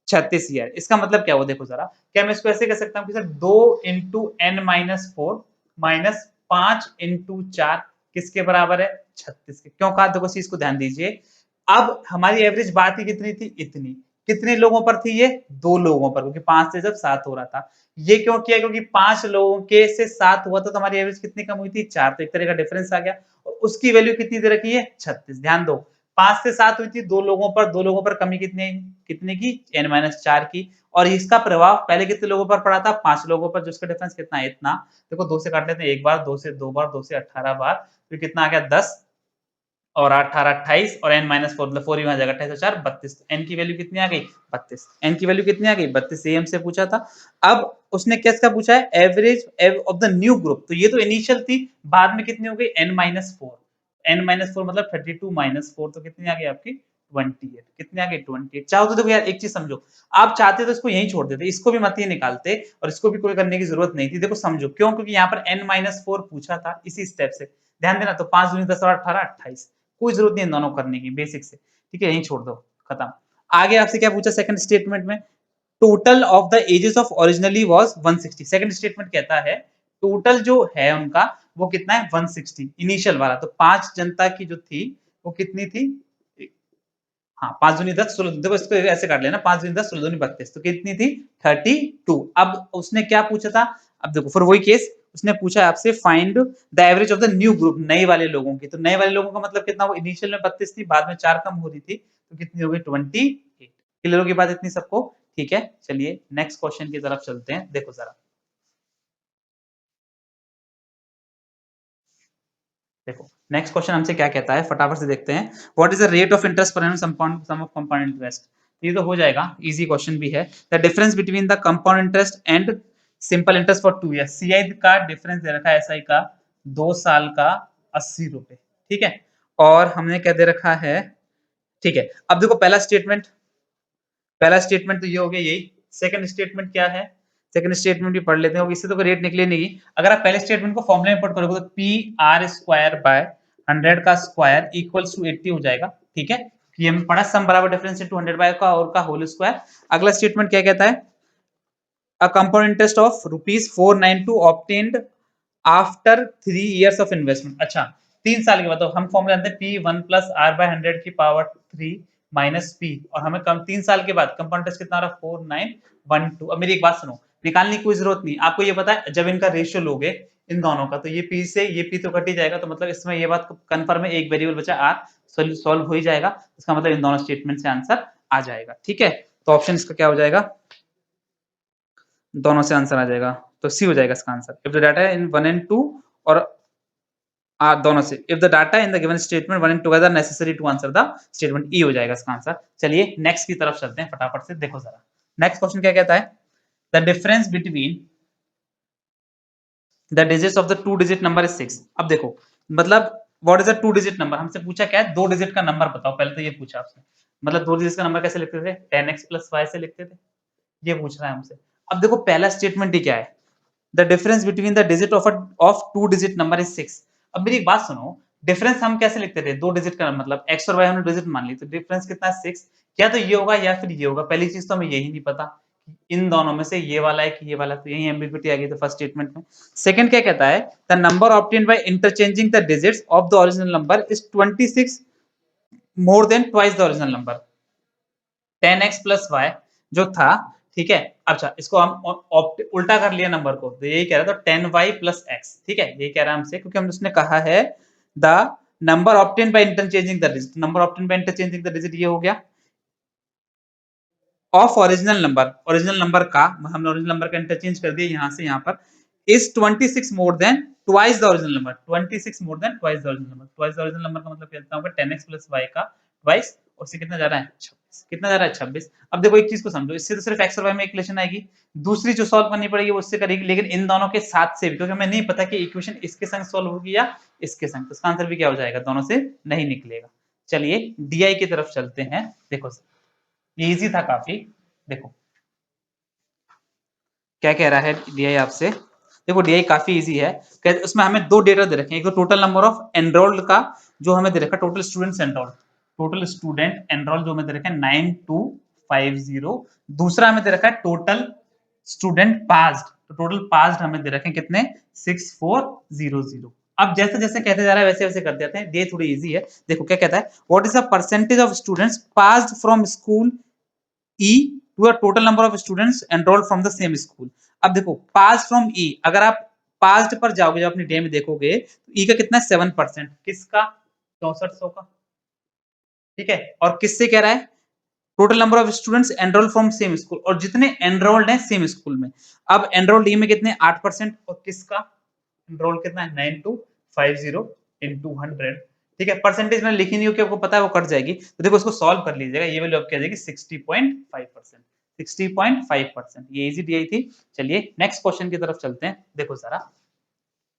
36 ईयर। इसका मतलब क्या हुआ, देखो जरा, क्या मैं इसको ऐसे कह सकता हूँ कि sir 2 into n-4 minus 5 into 4 किसके बराबर है, 36 के। क्यों कहा, देखो चीज को ध्यान दीजिए, अब हमारी एवरेज बात ही कितनी थी, इतनी, कितने लोगों पर थी ये, 2 लोगों पर, क्योंकि 5 से जब 7 हो रहा था। ये क्यों किया, क्योंकि 5 लोगों के से 7 हुआ तो हमारी एवरेज कितनी कम हुई थी, 4, तो एक तरह का डिफरेंस आ गया, और उसकी वैल्यू कितनी दे रखी है, 36। ध्यान दो, 5 से 7 हुई थी, 2 लोगों पर कमी कितने कितने की, n-4 की, और इसका प्रभाव पहले कितने लोगों पर पड़ा था, 5 लोगों पर, जिसका डिफरेंस कितना है, इतना। देखो 2 से काट लेते हैं, एक बार, 2 से 2 बार, 2 से 18 बार, तो कितना आ गया 10, और 18 28, और n-4 मतलब 4 ही वहां जाएगा, 28 4 32, n की वैल्यू कितनी आ गई, 32। n की वैल्यू कितनी आ गई, 32 से हमसे पूछा था। अब उसने किसका पूछा है, average of the new group, तो ये तो इनिशियल थी, बाद में कितनी हो गई, n-4, n-4 मतलब 32 माइनस 4, तो कितनी आ गई आपकी 28, कितनी आ गई 28। चाहो तो देखो यार एक चीज समझो, आप चाहते तो इसको यहीं छोड़ देते, इसको भी मत ही निकालते, और इसको भी कोई करने की जरूरत नहीं थी। देखो समझो क्यों, क्योंकि यहाँ पर n-4 पूछा था इसी स्टेप से, ध्यान देना, तो 5 दूनी 10 और 18 28, कोई जरूरत नहीं इन दोनों करने की, बेसिक से, ठीक है, यहीं छोड़ दो, खत्म। आगे आपसे क्या पूछा सेकंड स्टेटमेंट में, total of the ages of originally was 160। Second statement कहता है टोटल जो है उनका वो कितना है, 160 इनिशियल वाला, तो 5 जनता की जो थी वो कितनी थी, हाँ 5 दूनी 10 16, देखो इसको ऐसे काट लेना, 5 दूनी 10 16 दूनी 32, तो कितनी थी 32। अब उसने क्या पूछा था, अब देखो फिर वही केस, उसने पूछा आपसे find the average of the new group, नए वाले लोगों की, तो नए वाले लोगों का मतलब कितना, वो इनिशियल में 32 थी, बाद में 4 कम हो रही थी, तो कितनी हो गई 28। क्लियर होगी बात इतनी सबको, ठीक है, चलिए नेक्स्ट क्वेश्चन की तरफ चलते हैं। देखो जरा, देखो नेक्स्ट क्वेश्चन हमसे क्या कहता है, फटाफट से देखते हैं। What is the rate of interest per annum sum of compound interest, ये तो हो जाएगा, इजी क्वेश्चन भी है। The difference between the compound interest and simple interest for 2 years, CI का डिफरेंस दे रखा है, एसआई का 2 साल का 80 रुपए, ठीक है, और हमने क्या दे रखा है, ठीक है। अब देखो पहला स्टेटमेंट तो ये हो गया, यही सेकंड स्टेटमेंट क्या है, सेकंड स्टेटमेंट भी पढ़ लेते हैं, इससे तो रेट निकले नहीं। अगर आप पहले स्टेटमेंट को फॉर्मूला में पुट करोगे तो पी आर स्क्वायर बाय 100 का स्क्वायर इक्वल्स टू 80 हो जाएगा, ठीक है, ये हमने पढ़ा, सम बराबर डिफरेंस इनटू 100 बाय का और का होल स्क्वायर। अगला स्टेटमेंट क्या कहता है, a compound interest of rupees 492 obtained after 3 years of investment। अच्छा 3 साल के बाद, तो हम फॉर्मूला जानते हैं पी 1 प्लस आर बाय 100 की पावर 3 माइनस पी, और हमें कम 3 साल के बाद कंपाउंड इंटरेस्ट कितना आ रहा है 4912। अब मेरी एक बात सुनो, निकालने की कोई जरूरत नहीं, आपको ये पता है जब इनका रेशियो लोगे इन दोनों का, तो ये पी से ये पी तो कट ही जाएगा, तो मतलब इसमें ये बात कंफर्म है, एक वेरिएबल बचा आर, सॉल्व हो ही जाएगा, इसका मतलब इन दोनों स्टेटमेंट से आंसर आ जाएगा, ठीक है। तो ऑप्शन इसका क्या हो जाएगा, दोनों से आंसर आ जाएगा, तो सी हो जाएगा इसका आंसर, if the data in 1 and 2, और दोनों से, if the data in the given statement 1 and together necessary to answer the statement, E हो जाएगा इसका आंसर। चलिए नेक्स्ट की तरफ चलते हैं फटाफट से, देखो जरा नेक्स्ट क्वेश्चन क्या कहता है, the difference between the digits of the 2 digit number is 6। अब देखो मतलब what is a 2 digit number, हमसे पूछा क्या है, 2 डिजिट का नंबर बताओ, पहले तो ये पूछा आपसे, मतलब 2 डिजिट का नंबर कैसे लिखते थे, 10x + y से लिखते थे, ये पूछ रहा है हमसे। अब देखो पहला स्टेटमेंट ही क्या है, the difference between the digit of 2 digit number is 6। अब मेरी एक बात सुनो, डिफरेंस हम कैसे लिखते थे, 2 डिजिट का मतलब x और y हमने डिजिट मान ली, तो डिफरेंस कितना है 6, या तो ये होगा या फिर ये होगा। पहली चीज तो हमें यही नहीं पता इन दोनों में से ये वाला है कि ये वाला, तो यही एम्बिग्युइटी आ गई तो फर्स्ट स्टेटमेंट में। सेकंड क्या कहता है, the number obtained by interchanging the digits of the original number is 26 more than twice the original number. 10x plus y जो था, ठीक है, अच्छा इसको हम उल्टा कर लिया नंबर को, तो यही कह रहा था 10y प्लस x, ठीक है, यही कह रहा है हमसे, क्योंकि हमने उसने कहा है the number obtain by interchanging the digit, number obtain by interchanging the digit ये हो गया ऑफ ओरिजिनल नंबर का, हमने ओरिजिनल नंबर का इंटरचेंज कर दिया यहाँ से यहाँ पर, is 26 more than twice the original number, 26 more than twice the original number. Twice the original number का मतलब क्या होगा, 10x प्लस y का ट्वाइस, और से कितना जा रहा है 26, कितना जा रहा है 26। अब देखो एक चीज को समझो, इससे तो सिर्फ x और y में इक्वेशन आएगी, दूसरी जो सॉल्व करनी पड़ेगी वो उससे करेगी, लेकिन इन दोनों के साथ से भी, क्योंकि हमें नहीं पता कि इक्वेशन इसके संग सॉल्व होगी या इसके संग, तो इसका आंसर भी क्या हो जाएगा, दोनों से नहीं निकलेगा। चलिए डी की तरफ चलते हैं। देखो ये इजी था काफी। देखो क्या कह रहा है डीआई आपसे, देखो डीआई काफी इजी है, उसमें हमें दो डेटा दे रखे हैं, एक तो टोटल नंबर ऑफ एनरोल्ड का जो हमें दे रखा है, total students enrolled, total student enrol जो हमें दे रखा है 9250, दूसरा हमें दे रखा है टोटल स्टूडेंट पास्ड, तो टोटल पास्ड हमें दे रखे हैं कितने 6400। अब जैसे जैसे कहते जा रहा है वैसे वैसे कर देते हैं, ये थोड़ी इजी है। देखो क्या कहता है, what is the percentage of students passed from school E to a total number of students enrolled from the same school। अब देखो पास फ्रॉम E, अगर आप पास्ट पर जाओगे, जब अपनी डे में देखोगे तो E का कितना है 7%, किसका 6400 का, ठीक है, और किससे कह रहा है, total number of students enrol from same school, और जितने एनरोल्ड हैं सेम स्कूल में। अब एनरोल्ड ई में कितने 8%, और किसका एनरोल कितना है 9250 इंटू 100, ठीक है, परसेंटेज मैंने लिखी नहीं हो कि आपको पता है वो कट जाएगी, तो देखो इसको सॉल्व कर लीजिएगा, ये वैल्यू आपकी आ जाएगी 60.5%, 60.5%, ये इजी दी थी। चलिए नेक्स्ट क्वेश्चन की तरफ चलते हैं। देखो जरा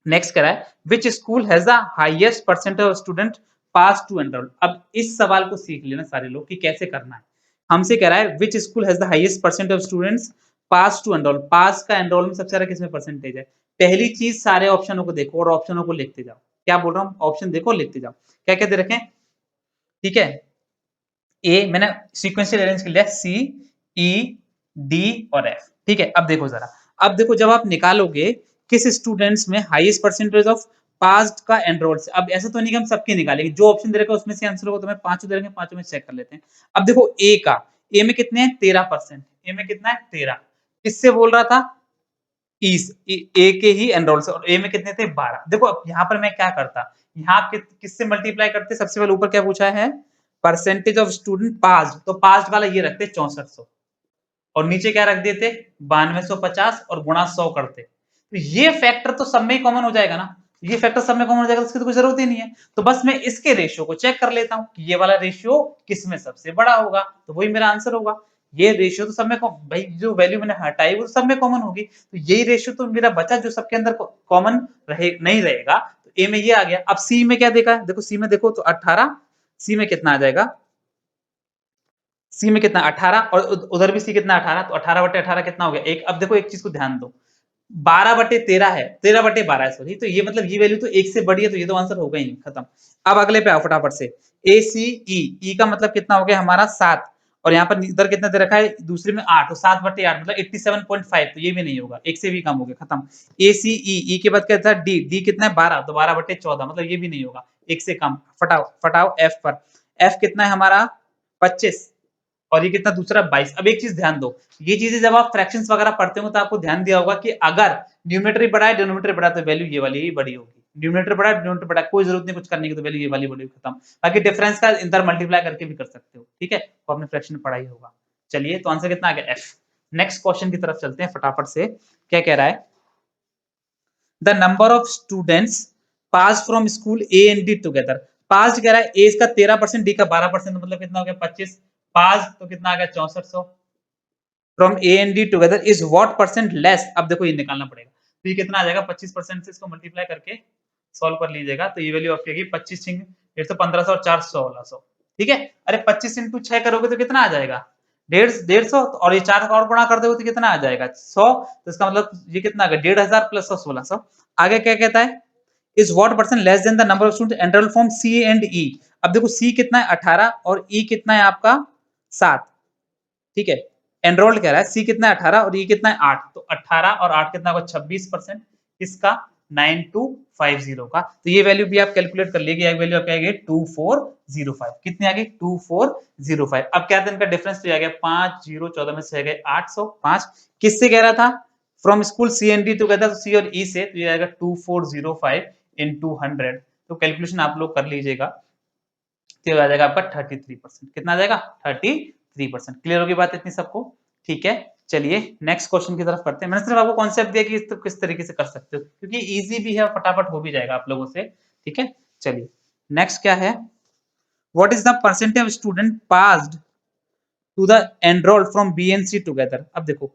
नेक्स्ट कह रहा है which school has the highest percentage of student pass to enrol. अब इस सवाल को सीख लेना सारे लोग कि कैसे करना है। हमसे कह रहा है which school has the highest percentage of students pass to enrol, pass का एनरोल में सबसे ज्यादा किसमें परसेंटेज है। पहली चीज सारे ऑप्शनों को देखो और ऑप्शनों को लिखते जाओ, क्या बोल रहा हूँ, ऑप्शन देखो लिखते जाओ, क्या क्या दे रखे, ठीक है, ए मैंने सीक्वेंशियल अरेंज कर लिया, सी ई डी और एफ, ठीक है। अब देखो जरा, अब देखो जब आप निकालोगे किस स्टूडेंट्स में हाईएस्ट परसेंटेज ऑफ पास्ड का एनरोल से, अब ऐसा तो नहीं कि हम सबके निकालेंगे, जो ऑप्शन दे रखा है उसमें से आंसर होगा, तो मैं पांचों दे रखे हैं, पांचों में चेक कर लेते हैं। अब देखो ए का, ए में कितने हैं 13%, ए में कितना है 13, किससे बोल रहा था ए के ही एनरोल से, और ए में कितने थे 12। देखो अब यहाँ पर मैं क्या करता, यहाँ किससे मल्टीप्लाई करते, सबसे पहले ऊपर क्या पूछा है परसेंटेज ऑफ स्टूडेंट पास्ड, तो पास्ड वाला ये रखते 6400, और नीचे क्या रख देते 9250 और गुणा 100 करते, तो ये फैक्टर तो सब में ही कॉमन हो जाएगा ना, ये फैक्टर सब में कॉमन हो जाएगा, तो इसकी तो कोई जरूरत ही नहीं है, तो बस मैं इसके रेशियो को चेक कर लेता हूँ कि ये वाला रेशियो किसमें सबसे बड़ा होगा, तो वही मेरा आंसर होगा। ये रेशियो तो सब में भाई जो वैल्यू मैंने हटाई वो सब में कॉमन होगी, तो यही रेशियो तो मेरा बचा जो सबके अंदर कॉमन नहीं रहेगा, तो ए में ये आ गया। अब सी में क्या देखा है, देखो सी में देखो तो 18, सी में कितना आ जाएगा, सी में कितना 18, और उधर भी सी कितना 18, तो 18/18 कितना हो गया एक। अब देखो एक चीज को ध्यान दो, 12/13 है, 13/12 है सॉरी, तो ये मतलब ये वैल्यू तो एक से बड़ी है, तो ये तो आंसर होगा ही नहीं, खत्म। अब अगले पे आओ फटाफट से, ए सी ई का मतलब कितना हो गया हमारा 7, और यहाँ पर इधर कितना दे रखा है दूसरे में 8, तो 7/8 मतलब 87.5, तो ये भी नहीं होगा, एक से भी कम हो गया, खत्म। ए सी ई के बाद क्या था डी, डी कितना है 12, तो 12/14 मतलब ये भी नहीं होगा, एक से कम। फटाओ फटाओ एफ पर, एफ कितना है हमारा 25, और ये कितना दूसरा 22। अब एक चीज ध्यान दो, ये चीजें जब आप फ्रैक्शंस वगैरह पढ़ते हो तो आपको ध्यान दिया होगा कि अगर न्यूमेरेटर बड़ा है डिनोमिनेटर बड़ा, तो वैल्यू ये वाली ही बड़ी होगी, न्यूमेरेटर बड़ा डिनोमिनेटर बड़ा, कोई जरूरत नहीं कुछ करने की, तो वैल्यू ये वाली बड़ी, खत्म। बाकी डिफरेंस का इंटर मल्टीप्लाई करके भी कर सकते हो, ठीक है, तो आपने फ्रैक्शन पढ़ा ही होगा। चलिए तो आंसर कितना आ गया एफ। नेक्स्ट क्वेश्चन की तरफ चलते हैं फटाफट से, क्या कह रहा है the number of students pass from school A and D together. Pass कह रहा है ए का 13%, डी का 12%, मतलब कितना हो गया 25, पास तो कितना आ गया 6400 from A and D together is what percent less. अब देखो ये निकालना पड़ेगा, तो ये कितना आ जाएगा 25% से इसको मल्टीप्लाई करके सॉल्व कर लीजिएगा, तो ये वैल्यू आपकी आएगी 25 1 तो 1500 और 4 1600, ठीक है। अरे 25 इंटू 6 करोगे तो कितना आ जाएगा 150, और ये 4 का और गुणा कर दोगे तो कितना आ जाएगा 100, तो इसका मतलब ये कितना आ गया 1500 प्लस 100 1600। आगे क्या कहता है is what percent less than the number of student enrol from C and E. अब देखो सी कितना है 18 और ई कितना है आपका 7, ठीक है। एनरोल्ड कह रहा है, सी कितना है 18 और ई कितना है 8, तो 18 और 8 कितना होगा 26%, इसका 9250 का। तो ये वैल्यू भी आप कैलकुलेट कर लीजिए, वैल्यू आपकी आएगी 2405। कितनी आ गई 2405। अब क्या था इनका डिफरेंस तो आ गया 5 0 14 में से आ गए 805। किससे कह रहा था, from school C and D together, C और ई से, तो ये आएगा 2405 into 100। तो कैलकुलेशन आप लोग कर लीजिएगा, तो आ जाएगा आपका 33%। कितना आ जाएगा 33%। क्लियर होगी बात इतनी सबको, ठीक है। चलिए नेक्स्ट क्वेश्चन की तरफ करते हैं। मैंने सिर्फ आपको कॉन्सेप्ट दिया कि तो किस तरीके से कर सकते हो, क्योंकि इजी भी है, फटाफट हो भी जाएगा आप लोगों से, ठीक है। चलिए नेक्स्ट क्या है, what is the percentage of student passed to the enrolled from B and C together. अब देखो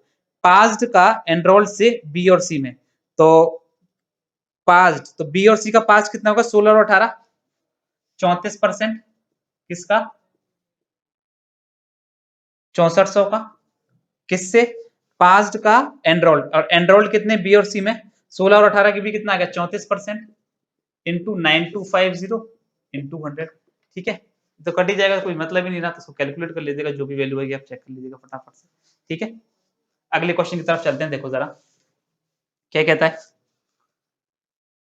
पास्ड का एनरोल्ड से बी और सी में, तो पास्ड तो बी और सी का पास कितना होगा 16 और 18, 34%। किसका 6400 का। किससे पास्ड का एनरोल्ड, और एनरोल्ड कितने बी और सी में 16 और 18 की भी कितना आ गया 34% इंटू 9250 इंटू 100, ठीक है। तो कट ही जाएगा, कोई मतलब ही नहीं रहा, तो उसको कैलकुलेट कर लीजिएगा, जो भी वैल्यू है आप चेक कर लीजिएगा फटाफट से, ठीक है। अगले क्वेश्चन की तरफ चलते हैं, देखो जरा क्या कहता है।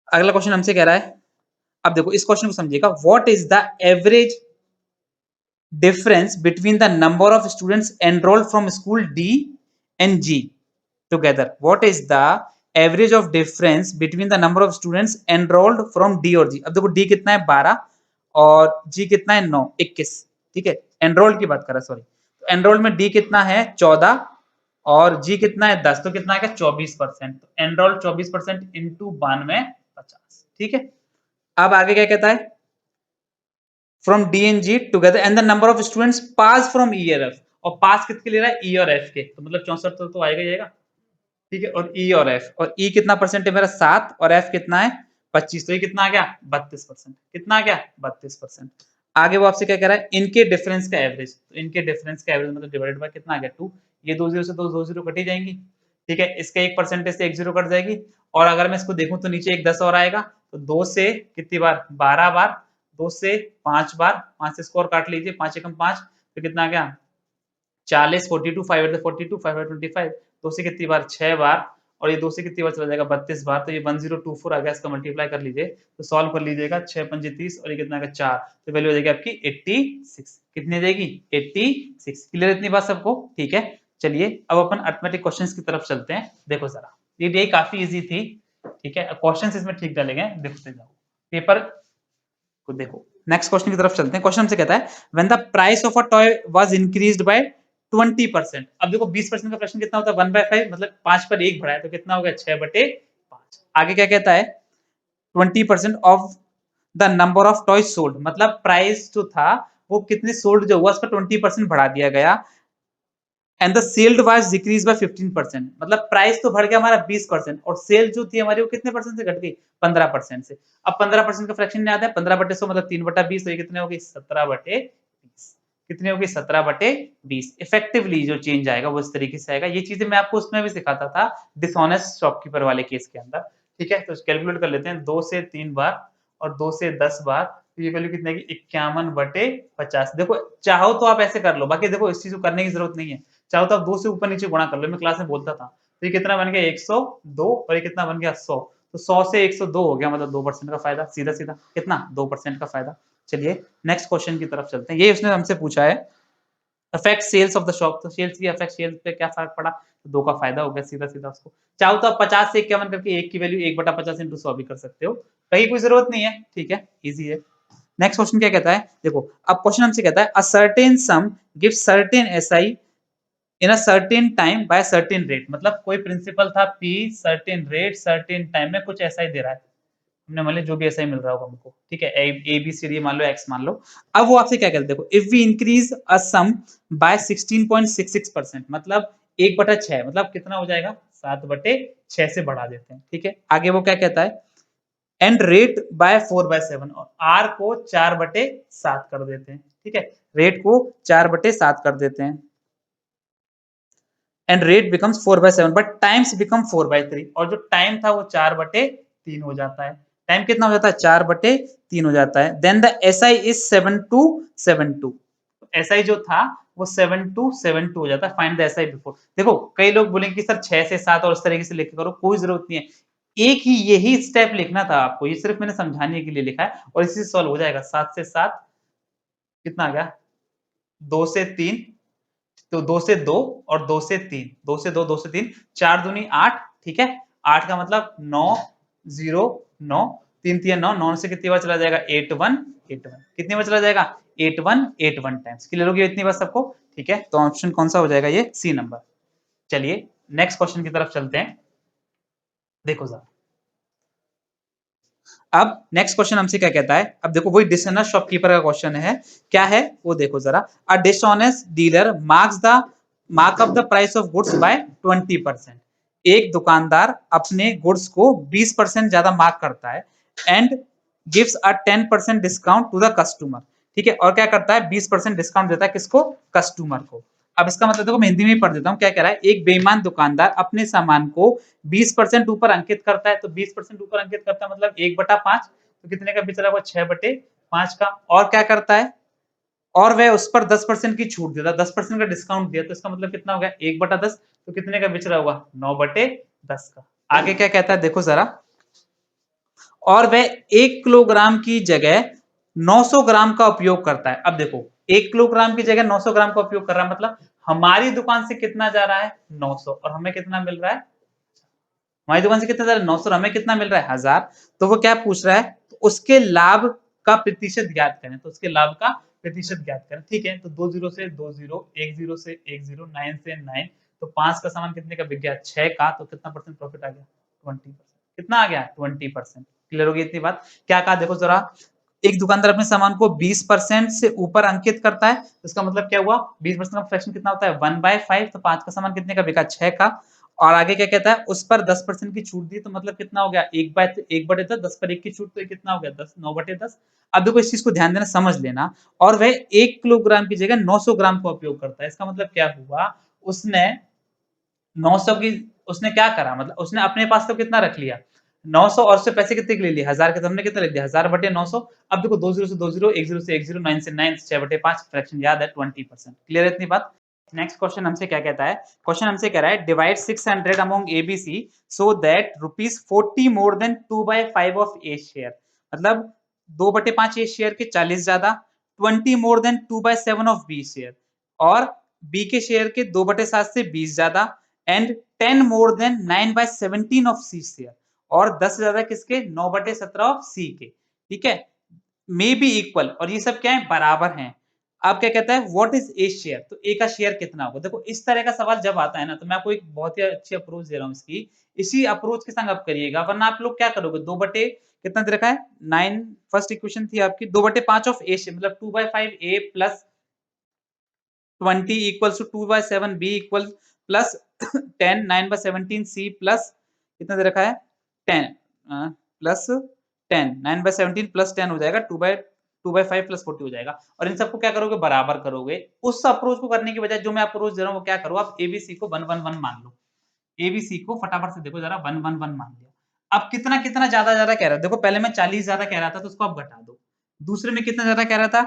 अगला क्वेश्चन हमसे कह रहा है, अब देखो इस क्वेश्चन को समझिएगा, what is the average difference between the number of students enrolled from school D and G together. What is the average of difference between the number of students enrolled from D और G? अब देखो D कितना है 12 और G कितना है 9 21, ठीक है। एनरोल्ड की बात कर रहा है, सॉरी। तो एनरोल्ड में D कितना है 14 और G कितना है 10, तो कितना है 24%। तो एनरोल्ड 24% इंटू 92 50, ठीक है। अब आगे क्या कहता है, from D and G together and the number of students pass from E और एफ। और पास किसके ले रहा है ई और एफ के, तो मतलब 64 तो आएगा ही आएगा, ठीक है। और ई और एफ, और ई कितना परसेंट है मेरा 7 और एफ कितना है 25, तो ये कितना आ गया 32%। कितना आ गया 32%। आगे वो आपसे क्या कह रहा है, इनके डिफरेंस का एवरेज, तो इनके डिफरेंस का एवरेज मतलब डिवाइडेड बाय कितना आ गया 2। ये 2 0 से 2 0 कटी जाएंगी, ठीक है। इसके एक परसेंटेज से 1 0 कट जाएगी, और अगर मैं इसको देखूं तो नीचे एक 10 और आएगा, तो 2 से कितनी बार 12 बार, 2 से 5 बार, 5 से स्कोर काट लीजिए, 5 एकम 5, तो कितना आ गया 40, 42 5 8 42 5 8 25, 2 से कितनी बार 6 बार, और ये 2 से कितनी बार चला जाएगा 32 बार, तो ये 1024 आ गया। इसका मल्टीप्लाई कर लीजिए, तो सॉल्व कर लीजिएगा, 6 पंजे 30 और ये कितना आ गया 4, तो वैल्यू आ जाएगी आपकी 86। कितनी आ जाएगी 86। क्लियर इतनी बात सबको, ठीक है। चलिए अब अपन अरिथमेटिक क्वेश्चंस की तरफ चलते हैं। देखो जरा ये काफी इजी थी, ठीक है। क्वेश्चंस इसमें ठीक डाले गए, देखते जाओ पेपर को। देखो नेक्स्ट क्वेश्चन की तरफ चलते हैं। क्वेश्चन हमसे कहता है when the price of a toy was increased by 20%। अब देखो 20% का फ्रैक्शन कितना होता है 1/5, मतलब 5 पर 1 बढ़ा है, तो कितना हो गया 6/5। आगे क्या कहता है 20% of the number of toy sold, मतलब प्राइस जो था वो कितने सोल्ड जो हुआ उसका 20% बढ़ा दिया गया, and the sailed was decrease by 15%। मतलब प्राइस तो बढ़ गया हमारा 20% और सेल जो थी हमारी वो कितने परसेंट से घट गई 15% से। अब 15% का फ्रैक्शन याद है 15/100 मतलब 3/20, तो ये कितने हो गई 17/20। कितने हो गई 17/20। इफेक्टिवली जो चेंज आएगा वो इस तरीके से आएगा। ये चीजें मैं आपको उसमें भी सिखाता था डिसऑनेस्ट शॉपकीपर वाले केस के अंदर, ठीक है। तो कैलकुलेट कर लेते हैं, 2 से 3 बार और 2 से 10 बार, तो ये वैल्यू कितनी आएगी 51/50। देखो चाहो तो आप ऐसे कर लो, बाकी देखो इस चीज को करने की जरूरत नहीं है, चाहो तो आप 2 से ऊपर नीचे गुणा कर लो, मैं क्लास में बोलता था। तो ये कितना बन गया 102 और ये कितना बन गया 100, तो 100 से 102 हो गया, मतलब 2% का फायदा, सीधा सीधा कितना 2% का फायदा। चलिए नेक्स्ट क्वेश्चन की तरफ चलते हैं। ये उसने हमसे पूछा है affect sales of the shop, तो सेल्स की अफेक्ट सेल्स पे क्या फर्क पड़ा, तो 2 का फायदा हो गया सीधा सीधा उसको। चाहो तो आप 50 से 51 करके एक की वैल्यू 1/50 इंटू 100 भी कर सकते हो, कहीं कोई जरूरत नहीं है, ठीक है, इजी है। नेक्स्ट क्वेश्चन क्या कहता है, देखो अब क्वेश्चन हमसे कहता है a certain sum give certain SI in a certain time by certain rate. मतलब कोई प्रिंसिपल था P, certain rate certain time में कुछ ऐसा ही दे रहा है, हमने मान लिया जो भी ऐसा ही मिल रहा होगा हमको, ठीक है। ए बी सी डी मान लो एक्स मान लो। अब वो आपसे क्या कहते हैं, देखो if we increase a sum by 16.66%, मतलब 1/6, मतलब कितना हो जाएगा 7/6 से बढ़ा देते हैं, ठीक है। आगे वो क्या कहता है एंड रेट बाय 4/7 और आर को 4/7 कर देते हैं, ठीक है। रेट को 4/7 कर देते हैं and rate becomes 4/7 but times become 4/3, और जो टाइम था वो 4/3 हो जाता है। टाइम कितना हो जाता है 4/3 हो जाता है। Then the SI is 7272। SI जो था वो 7272 हो जाता है। Find the SI before. देखो कई लोग बोलेंगे कि सर 6 से 7 और इस तरीके से लिख करो, कोई जरूरत नहीं है, एक ही यही स्टेप लिखना था आपको, ये सिर्फ मैंने समझाने के लिए लिखा है और इसी से सॉल्व हो जाएगा। 7 से 7 कितना आ गया, 2 से 3, तो 2 से 2 और 2 से 3, 2 से 2, 2 से 3, 4 दूनी 8, ठीक है। 8 का मतलब 9 0 9, 3 3 9, 9 से कितनी बार चला जाएगा 8 1 8 1, कितनी बार चला जाएगा 8 1 8 1 टाइम्स। क्लियर हो गया इतनी बार सबको, ठीक है। तो ऑप्शन कौन सा हो जाएगा, ये सी नंबर। चलिए नेक्स्ट क्वेश्चन की तरफ चलते हैं। देखो जरा, अब नेक्स्ट क्वेश्चन हमसे क्या कहता है, अब देखो वही डिसऑनेस्ट शॉपकीपर का क्वेश्चन है, क्या है वो देखो जरा। A dishonest dealer mark up the price of goods by 20%। एक दुकानदार अपने गुड्स को 20% ज्यादा मार्क करता है and gives a 10% discount to the customer. ठीक है, और क्या करता है 20% डिस्काउंट देता है किसको, कस्टमर को। अब इसका मतलब देखो मैं हिंदी में ही पढ़ देता हूँ, क्या कह रहा है, एक बेईमान दुकानदार अपने सामान को 20% ऊपर अंकित करता है, तो 20% ऊपर अंकित करता है मतलब 1/5, तो कितने का बेच रहा है वो 6/5 का। और क्या करता है, और वह उस पर 10% की छूट देता है, 10% का डिस्काउंट दिया, तो इसका मतलब कितना हो गया 1/10, तो कितने का बेच रहा होगा 9/10 का। आगे क्या कहता है देखो जरा, और वह 1 किलोग्राम की जगह 900 ग्राम का उपयोग करता है। अब देखो 1 किलोग्राम की जगह 900 ग्राम का उपयोग कर रहा है, मतलब हमारी दुकान से कितना जा रहा है 900 और हमें कितना मिल रहा है, हमारी दुकान से कितना जा रहा है 900, हमें कितना मिल रहा है 1000। तो वो क्या पूछ रहा है, तो उसके लाभ का प्रतिशत ज्ञात करें, तो उसके लाभ का प्रतिशत ज्ञात करें। ठीक है, तो 2 0 से 2 0, 1 0 से 1 0, 9 से 9, तो 5 का सामान कितने का बिक गया 6 का, तो कितना परसेंट प्रॉफिट आ गया 20%। कितना आ गया 20%। क्लियर होगी इतनी बात। क्या कहा देखो जरा, एक दुकानदार अपने सामान को 20% से ऊपर अंकित करता है, तो इसका मतलब क्या हुआ 20% का फ्रैक्शन कितना होता है 1/5, तो 5 का सामान कितने का बिका 6 का। और आगे क्या कहता है, उस पर 10% की छूट दी, तो मतलब कितना हो गया 1/10, 10 पर 1 की छूट, तो कितना हो गया 10, 9/10। अब देखो इस चीज को ध्यान देना, समझ लेना। और वह 1 किलोग्राम की जगह 900 ग्राम का उपयोग करता है, इसका मतलब क्या हुआ, उसने 900 की, उसने क्या करा, मतलब उसने अपने पास तो कितना रख लिया 900, और उससे पैसे कितने के ले लिए 1000 के, तो हमने कितना लिख दिया 1000/900। अब देखो 2 0 से 2 0, 1 0 से 1 0, 9 से 9, 6/5, फ्रैक्शन याद है 20%। क्लियर है इतनी बात। नेक्स्ट क्वेश्चन हमसे क्या कहता है, क्वेश्चन हमसे कह रहा है divide 600 among ABC so that ₹40 more than 2/5 of A share. मतलब 2/5 ए शेयर के 40 ज्यादा, 20 more than 2/7 of B share, और बी के शेयर के 2/7 से 20 ज्यादा, and 10 more than 9/17 of C share, और 10 ज्यादा किसके 9/17 ऑफ सी के। ठीक है, मे बी इक्वल, और ये सब क्या है बराबर हैं। अब क्या कहता है व्हाट इज ए शेयर, तो ए का शेयर कितना होगा। देखो इस तरह का सवाल जब आता है ना, तो मैं आपको एक बहुत ही अच्छी अप्रोच दे रहा हूँ इसकी, इसी अप्रोच के संग आप करिएगा, वरना आप लोग क्या करोगे 2 कितना दे रखा है 9, फर्स्ट इक्वेशन थी आपकी 2/5 ऑफ ए शेयर, मतलब 2/5 A plus 20 equals to 2/7 B equal plus 10, 9/17 C plus कितना दे रखा है 10 प्लस 10, 9/17 प्लस 10 हो जाएगा 2/5 प्लस 40 हो जाएगा। और इन सबको क्या करोगे बराबर करोगे। उस अप्रोच को करने की बजाय जो मैं अप्रोच दे रहा हूँ वो क्या करो, आप एबीसी को 1 1 1 मान लो। एबीसी को फटाफट से देखो जरा 1 1 1 मान लिया। अब कितना कितना ज्यादा ज्यादा कह रहा है, देखो पहले मैं 40 ज्यादा कह रहा था तो उसको आप घटा दो, दूसरे में कितना ज्यादा कह रहा था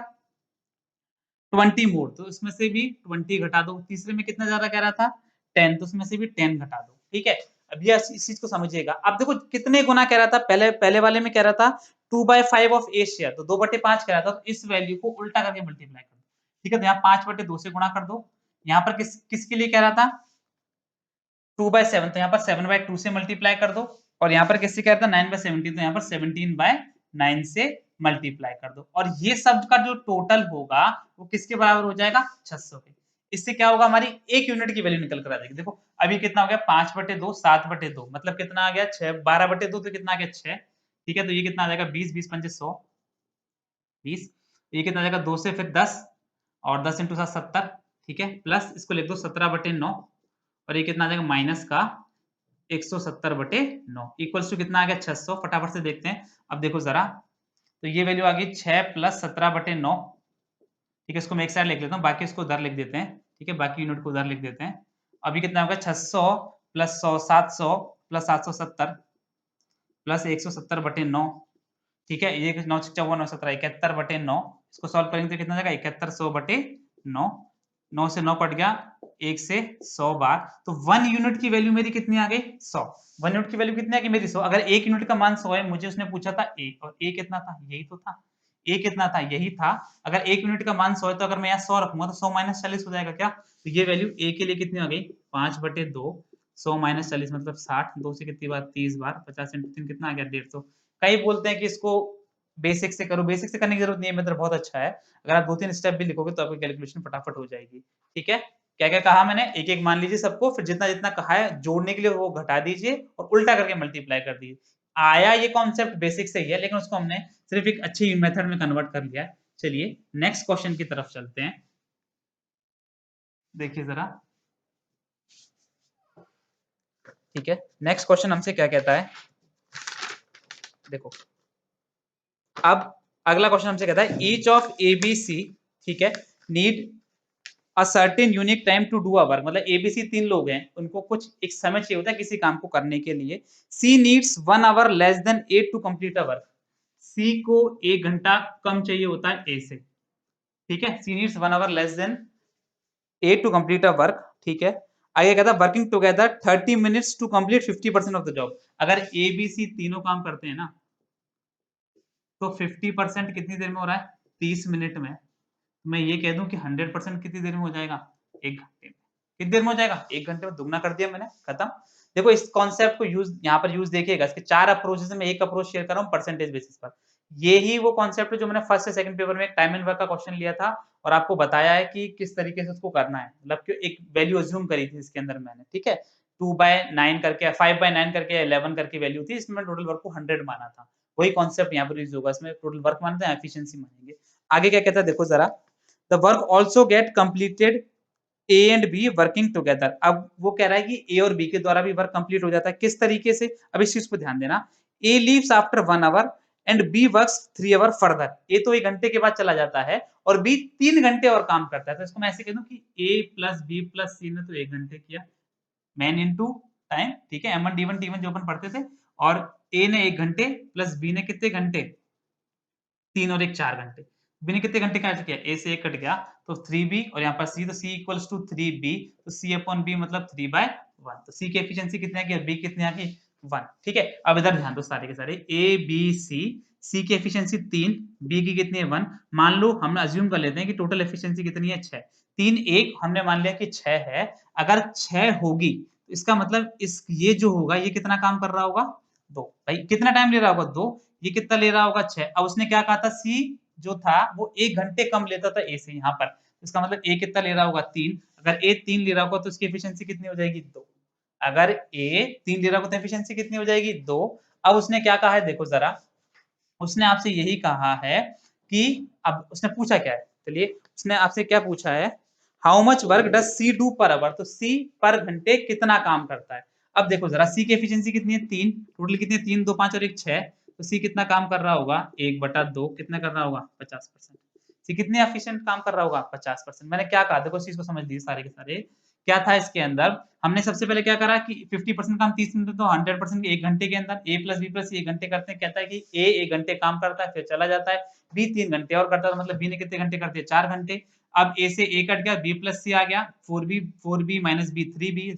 20 मोर, तो इसमें से भी 20 घटा दो, तीसरे में कितना ज्यादा कह रहा था 10, तो उसमें से भी 10 घटा दो। ठीक है, अब ये इस चीज को समझिएगा। अब देखो कितने गुना कह रहा था, पहले पहले वाले में कह रहा था 2/5 ऑफ ए शेयर, तो 2/5 कह रहा था, तो इस वैल्यू को उल्टा करके मल्टीप्लाई कर दो। ठीक है, तो यहाँ 5/2 से गुणा कर दो। यहाँ पर किसके लिए कह रहा था 2/7, तो यहाँ पर 7/2 से मल्टीप्लाई कर दो। और यहाँ पर किससे कह रहा था 9/17, तो यहाँ पर 17/9 से मल्टीप्लाई कर दो। और ये सब का जो टोटल होगा वो किसके बराबर हो जाएगा 600 के। इससे क्या होगा, हमारी एक यूनिट की वैल्यू निकल कर आ जाएगी। देखो अभी कितना हो गया 5/2, 7/2, मतलब कितना आ गया 6, 12/2, तो कितना आ गया 6। ठीक है, तो ये कितना आ जाएगा 20, 20 पंजे 100, 20, ये कितना आ जाएगा 2 से फिर 10, और 10 इंटू 7 70। ठीक है, प्लस इसको लिख दो 17/9, और ये कितना आ जाएगा माइनस का 170/9 इक्वल्स टू कितना आ गया 600। फटाफट से देखते हैं। अब देखो जरा, तो ये वैल्यू आ गई 6 प्लस 17/9। ठीक है, इसको मैं एक साइड लिख लेता हूँ, बाकी इसको उधर लिख देते हैं। ठीक है, बाकी यूनिट को उधर लिख देते हैं। अभी कितना होगा 600 प्लस 100 700 प्लस 770 प्लस 170/9, ठीक है, ये 9 54 9 17 71 बटे 9, इसको सॉल्व करेंगे तो कितना जाएगा 7100 बटे 9, 9 से 9 कट गया, 1 से 100 बार, तो 1 यूनिट की वैल्यू मेरी कितनी आ गई 100। 1 यूनिट की वैल्यू कितनी आ गई मेरी 100। अगर 1 यूनिट का मान 100 है, मुझे उसने पूछा था a, और a कितना था, यही तो था, a कितना था, यही था। अगर 1 यूनिट का मान 100 है तो अगर मैं यहाँ 100 रखूंगा तो 100 माइनस 40 हो जाएगा क्या, तो ये वैल्यू a के लिए कितनी आ गई 5 बटे 2, 100 माइनस 40 मतलब 60, 2 से कितनी बार 30 बार, 50 इंटू 3 कितना आ गया 150। कई बोलते हैं कि इसको बेसिक से करो, बेसिक से करने की जरूरत नहीं है, मेथड बहुत अच्छा है, अगर आप 2-3 स्टेप भी लिखोगे तो आपकी कैलकुलेशन फटाफट हो जाएगी। ठीक है, क्या क्या कहा मैंने, एक एक मान लीजिए सबको, फिर जितना जितना कहा है जोड़ने के लिए वो घटा दीजिए और उल्टा करके मल्टीप्लाई कर दीजिए। आया ये कॉन्सेप्ट बेसिक से ही है, लेकिन उसको हमने सिर्फ एक अच्छी मेथड में कन्वर्ट कर लिया है। चलिए नेक्स्ट क्वेश्चन की तरफ चलते हैं, देखिए जरा। ठीक है, नेक्स्ट क्वेश्चन हमसे क्या कहता है, देखो अब अगला क्वेश्चन हमसे कहता है ईच ऑफ एबीसी, ठीक है, need a certain unique time to do a work, मतलब एबीसी 3 लोग हैं, उनको कुछ एक समय चाहिए होता है किसी काम को करने के लिए। C needs 1 hour less than 8 to complete a work, C को 1 घंटा कम चाहिए होता है ए से। ठीक है, C needs 1 hour less than 8 to complete a work. ठीक है, आगे कहता है working together 30 minutes to complete 50% of the job. अगर ए बी सी तीनों काम करते हैं ना, तो 50% कितनी देर में हो रहा है 30 मिनट में, मैं ये कह दूं कि 100% कितनी देर में हो जाएगा 1 घंटे में। कितनी देर में हो जाएगा 1 घंटे में, दुगना कर दिया मैंने, खत्म। देखो इस कॉन्सेप्ट को यूज यहाँ पर यूज देखिएगा, इसके 4 अप्रोचेस में एक अप्रोच शेयर कर रहा हूँ परसेंटेज बेसिस पर। ये ही वो कॉन्सेप्ट है जो मैंने फर्स्ट से सेकंड पेपर में एक टाइम एंड वर्क का क्वेश्चन लिया था और आपको बताया है कि किस तरीके से उसको करना है, मतलब कि एक वैल्यू अज्यूम करी थी इसके अंदर मैंने। ठीक है, 2/9 करके 5/9 करके 11 करके वैल्यू थी, इसमें टोटल वर्क को 100 माना था। वही कॉन्सेप्ट यहाँ पर यूज होगा, इसमें टोटल वर्क मानते हैं, एफिशिएंसी मानेंगे। आगे क्या कहता है देखो जरा, the work also get completed A and be working together. अब वो कह रहा है कि ए और बी के द्वारा भी वर्क कंप्लीट हो जाता है, किस तरीके से, अब इस चीज पर ध्यान देना। A leaves after 1 hour and B works 3 hour further, A तो 1 घंटे के बाद चला जाता है और बी 3 घंटे और काम करता है, तो इसको मैं ऐसे कह दूं कि ए प्लस बी प्लस सी ने तो 1 घंटे किया, मैन इनटू टाइम। ठीक है, M1 D1 T1 जो अपन पढ़ते थे, और ए ने 1 घंटे प्लस बी ने कितने घंटे 3 और 1 4 घंटे, बी ने कितने घंटे कैंसिल किया, ए से 1 कट गया तो 3b, और यहाँ पर सी, तो सी इक्वल्स टू 3b, तो सी अपॉन बी मतलब 3/1, तो सी की एफिशिएंसी कितनी आ गई, बी कितनी आ गई 1। ठीक है, अब इधर ध्यान दो सारे के सारे, ए बी सी की एफिशिएंसी 3, बी की कितनी है 1। मान लो हम अज्यूम कर लेते हैं कि टोटल एफिशिएंसी कितनी है 6, 3 1 हमने मान लिया कि 6 है, अगर 6 होगी तो इसका मतलब इस ये जो होगा ये कितना काम कर रहा होगा 2, भाई कितना टाइम ले रहा होगा 2, ये कितना ले रहा होगा 6। अब उसने क्या कहा था सी जो था वो 1 घंटे कम लेता था ए से, यहाँ पर इसका मतलब ए कितना ले रहा होगा 3, अगर ए 3 ले रहा होगा तो उसकी एफिशिएंसी कितनी हो जाएगी 2, अगर ए 3 ले रहा होगा तो एफिशिएंसी कितनी हो जाएगी 2। अब उसने क्या कहा है देखो जरा, उसने आपसे यही कहा है कि, अब उसने पूछा क्या है, चलिए उसने आपसे क्या पूछा है, how much work does she do per hour, तो सी पर घंटे कितना काम करता है। अब देखो जरा सी की एफिशिएंसी कितनी है 3, टोटल कितनी है 3 2 5 और 1 6, तो सी कितना काम कर रहा होगा 1/2, कितना कर रहा होगा 50%। सी कितने एफिशिएंट काम कर रहा होगा 50%। मैंने क्या कहा देखो, इस चीज को समझ लीजिए सारे के सारे, क्या था इसके अंदर, हमने सबसे पहले क्या करा कि 50% काम 30 मिनट, तो 100% 1 घंटे के अंदर ए प्लस बी प्लस सी 1 घंटे करते हैं, कहता है कि ए 1 घंटे काम करता है फिर चला जाता है, बी 3 घंटे और करता है, मतलब बी ने कितने घंटे कर दिए 4 घंटे। अब ए से ए कट गया, बी प्लस सी आ गया, 4b minus B 3b,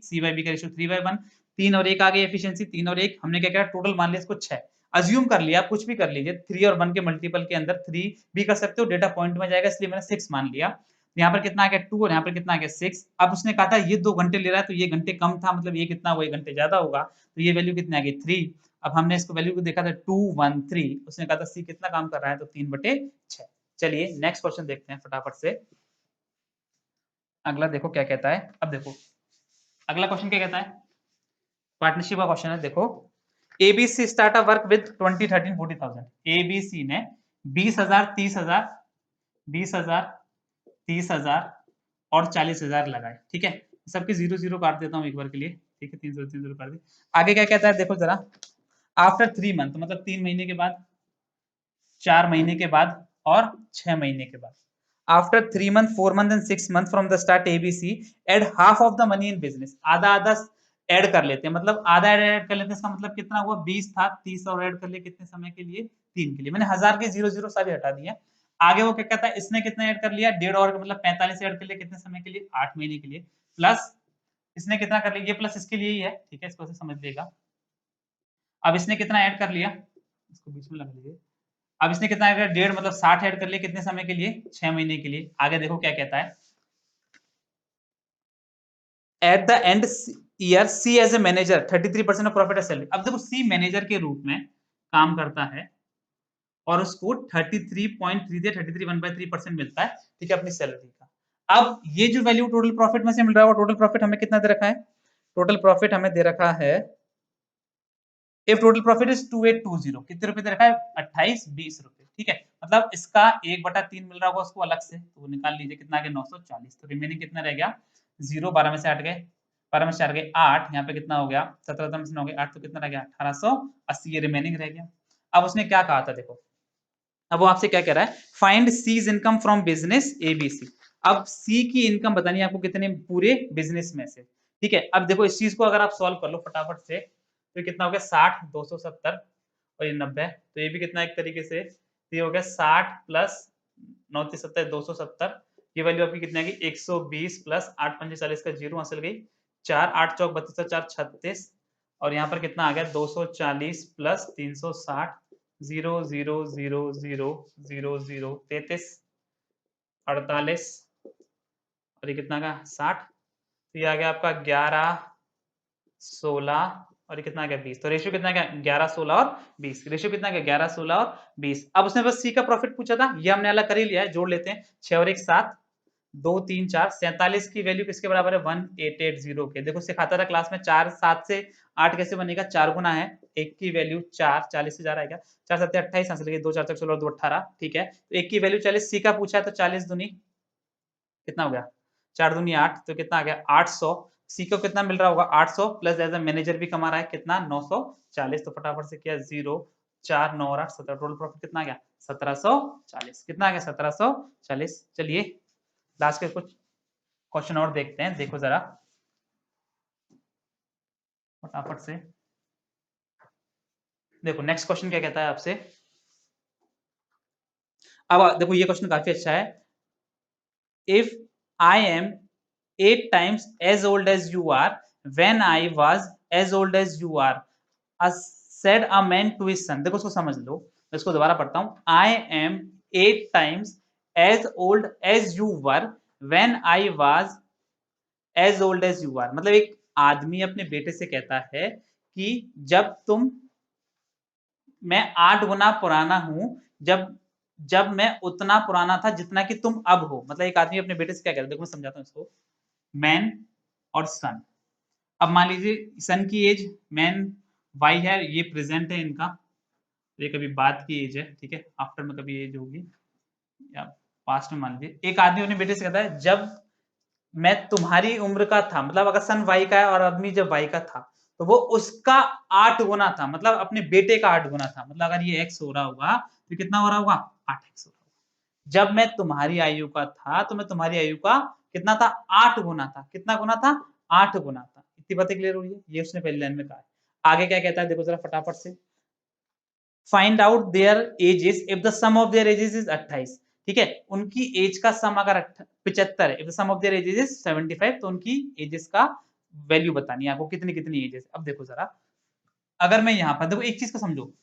C by B का रेशियो 3/1, 3 और 1 आ गई एफिशिएंसी, 3 और 1 हमने क्या किया टोटल मान लिया इसको 6, अज्यूम कर लिया, कुछ भी कर लीजिए, 3 और 1 के मल्टीपल के अंदर 3 भी कर सकते हो, डेटा पॉइंट में जाएगा इसलिए मैंने 6 मान लिया। यहाँ पर कितना आ गया 2 और यहाँ पर कितना आ गया 6। अब उसने कहा था ये 2 घंटे ले रहा है तो ये घंटे कम था, मतलब ये कितना हुआ 1 घंटे ज्यादा होगा, तो ये वैल्यू कितनी आ गई 3। अब हमने इसको वैल्यू को देखा था 213, उसने कहा था सी कितना काम कर रहा है तो 3/6। चलिए नेक्स्ट क्वेश्चन देखते हैं फटाफट से, अगला देखो क्या कहता है। अब देखो अगला क्वेश्चन क्या कहता है, पार्टनरशिप का क्वेश्चन है, देखो ABC start a work with 20 13 40,000, ABC ने 20,000 30,000 20,000 30,000 और 40,000 लगाए। ठीक है, सबके 0 0 काट देता हूँ एक बार के लिए, ठीक है 300 300 काट दी। आगे क्या कहता है देखो जरा, आफ्टर 3 मंथ मतलब 3 महीने के बाद, 4 महीने के बाद और 6 महीने के बाद, after 3 month 4 month and 6 month from the start ABC add half of the money in business, आधा आधा ऐड कर लेते हैं, मतलब आधा ऐड कर लेते हैं, इसका मतलब कितना हुआ 20 था, 30 और ऐड कर लिए कितने समय के लिए 3 के लिए, मैंने 1000 के 0 सारे हटा दिए। आगे वो क्या कहता है, इसने कितना ऐड कर लिया 1.5 और मतलब 45 ऐड कर लिया कितने समय के लिए 8 महीने के लिए, प्लस इसने कितना कर लिया, ये प्लस इसके लिए ही है, ठीक है, इसको ऐसे समझ लीजिएगा। अब इसने कितना ऐड कर लिया, इसको बीच में लगा लीजिए। अब इसने कितना ऐड कर, 1.5 मतलब 60 ऐड कर लिया कितने समय के लिए 6 महीने के लिए। आगे देखो क्या कहता है, at the end year C as a manager 33% of profit salary. अब देखो सी मैनेजर के रूप में काम करता है और उसको 33.3 दे 33 1/3% मिलता है, ठीक है, अपनी सैलरी का। अब ये जो वैल्यू टोटल प्रॉफिट में से मिल रहा है, टोटल प्रॉफिट हमें कितना दे रखा है, टोटल प्रॉफिट हमें दे रखा है, इफ टोटल प्रॉफिट इज 2820, कितने रुपए दे रखा है 2820 रुपए, ठीक है, मतलब इसका 1/3 मिल रहा होगा उसको अलग से, तो वो निकाल लीजिए कितना आ गया 940, तो रिमेनिंग कितना रह गया 0, 12 में से 8 गए, 12 में से 4 गए 8, यहाँ पे कितना हो गया 17 में से 9 गए 8, तो कितना रह गया 1880, ये रिमेनिंग रह गया। अब उसने क्या कहा था देखो, अब वो आपसे क्या कह रहा है, find seize income from business ABC. अब सी की इनकम बतानी है आपको कितने पूरे बिजनेस में से, ठीक है। अब देखो इस चीज को अगर आप सॉल्व कर लो फटाफट से, तो कितना हो गया 60 270 और ये 90, तो ये भी कितना एक तरीके से, तो ये हो गया 60 प्लस 9 70 270, ये वैल्यू आपकी कितनी आएगी 120 प्लस 8 5 40 का 0 हासिल गई 4 8 चौक 32 4 36, और यहाँ पर कितना आ गया 240 प्लस 360 0 0 0 0 0 0 33 48 और ये कितना का 60, तो ये आ गया आपका 11 16 और ये कितना आ गया 20, तो रेशियो कितना आ गया 11 16 और 20, रेशियो कितना आ गया 11 16 और 20। अब उसने बस सी का प्रॉफिट पूछा था, ये हमने अलग कर ही लिया है, जोड़ लेते हैं 6 और 1 7 2 3 4 47 की वैल्यू किसके बराबर है 1880 के। देखो सिखाता था क्लास में 4 7 से 8 कैसे बनेगा, 4 गुना है 1 की वैल्यू 4 40 से जा रहा है क्या 4 7 28 हासिल किया 2 4 16 और 2 18, ठीक है, तो 1 की वैल्यू 40, सी का पूछा है तो 40 दूनी कितना हो गया 4 दूनी 8, तो कितना आ गया 800, सी को कितना मिल रहा होगा 800 प्लस एज अ मैनेजर भी कमा रहा है कितना 940, तो फटाफट से किया 0 4 9 और 8 17, टोटल प्रॉफिट कितना आ गया 1740, कितना आ गया 1740। चलिए लास्ट के कुछ क्वेश्चन और देखते हैं, देखो जरा फटाफट से, देखो नेक्स्ट क्वेश्चन क्या कहता है आपसे। अब देखो ये क्वेश्चन काफी अच्छा है, if I am 8 times as old as you are when I was as old as you are, said a man to his son। देखो उसको समझ लो, मैं इसको दोबारा पढ़ता हूं, I am 8 times as old as you were when I was as old as you are, मतलब एक आदमी अपने बेटे से कहता है कि जब तुम, मैं 8 गुना पुराना हूं, जब जब मैं उतना पुराना था जितना कि तुम अब हो, मतलब एक आदमी अपने बेटे से क्या कह रहा है, देखो मैं समझाता हूं इसको, मैन और सन। अब मान लीजिए सन की एज मैन वाई है, ये प्रेजेंट है इनका, ये कभी बाद की एज है, ठीक है, आफ्टर में कभी एज होगी या पास्ट में। मान लीजिए एक आदमी अपने बेटे से कहता है जब मैं तुम्हारी उम्र का था, मतलब अगर सन वाई का है और आदमी जब वाई का था, तो वो उसका 8 गुना था, मतलब अपने बेटे का 8 गुना था, मतलब अगर ये एक्स हो रहा होगा तो कितना हो रहा होगा 8x हो रहा होगा। जब मैं तुम्हारी आयु का था तो मैं तुम्हारी आयु का कितना था 8 गुना था, कितना गुना था 8 गुना था। इतनी बातें क्लियर हुई है, ये उसने पहली लाइन में कहा है। आगे क्या कहता है देखो जरा फटाफट से, find out their ages if the sum of their ages is 28, ठीक है, उनकी एज का सम अगर 75 है, if the sum of their ages is 75, तो उनकी एजेस का वैल्यू बतानी है आपको कितनी कितनी एजेस। अब देखो जरा, अगर मैं यहाँ पर देखो एक चीज को समझो,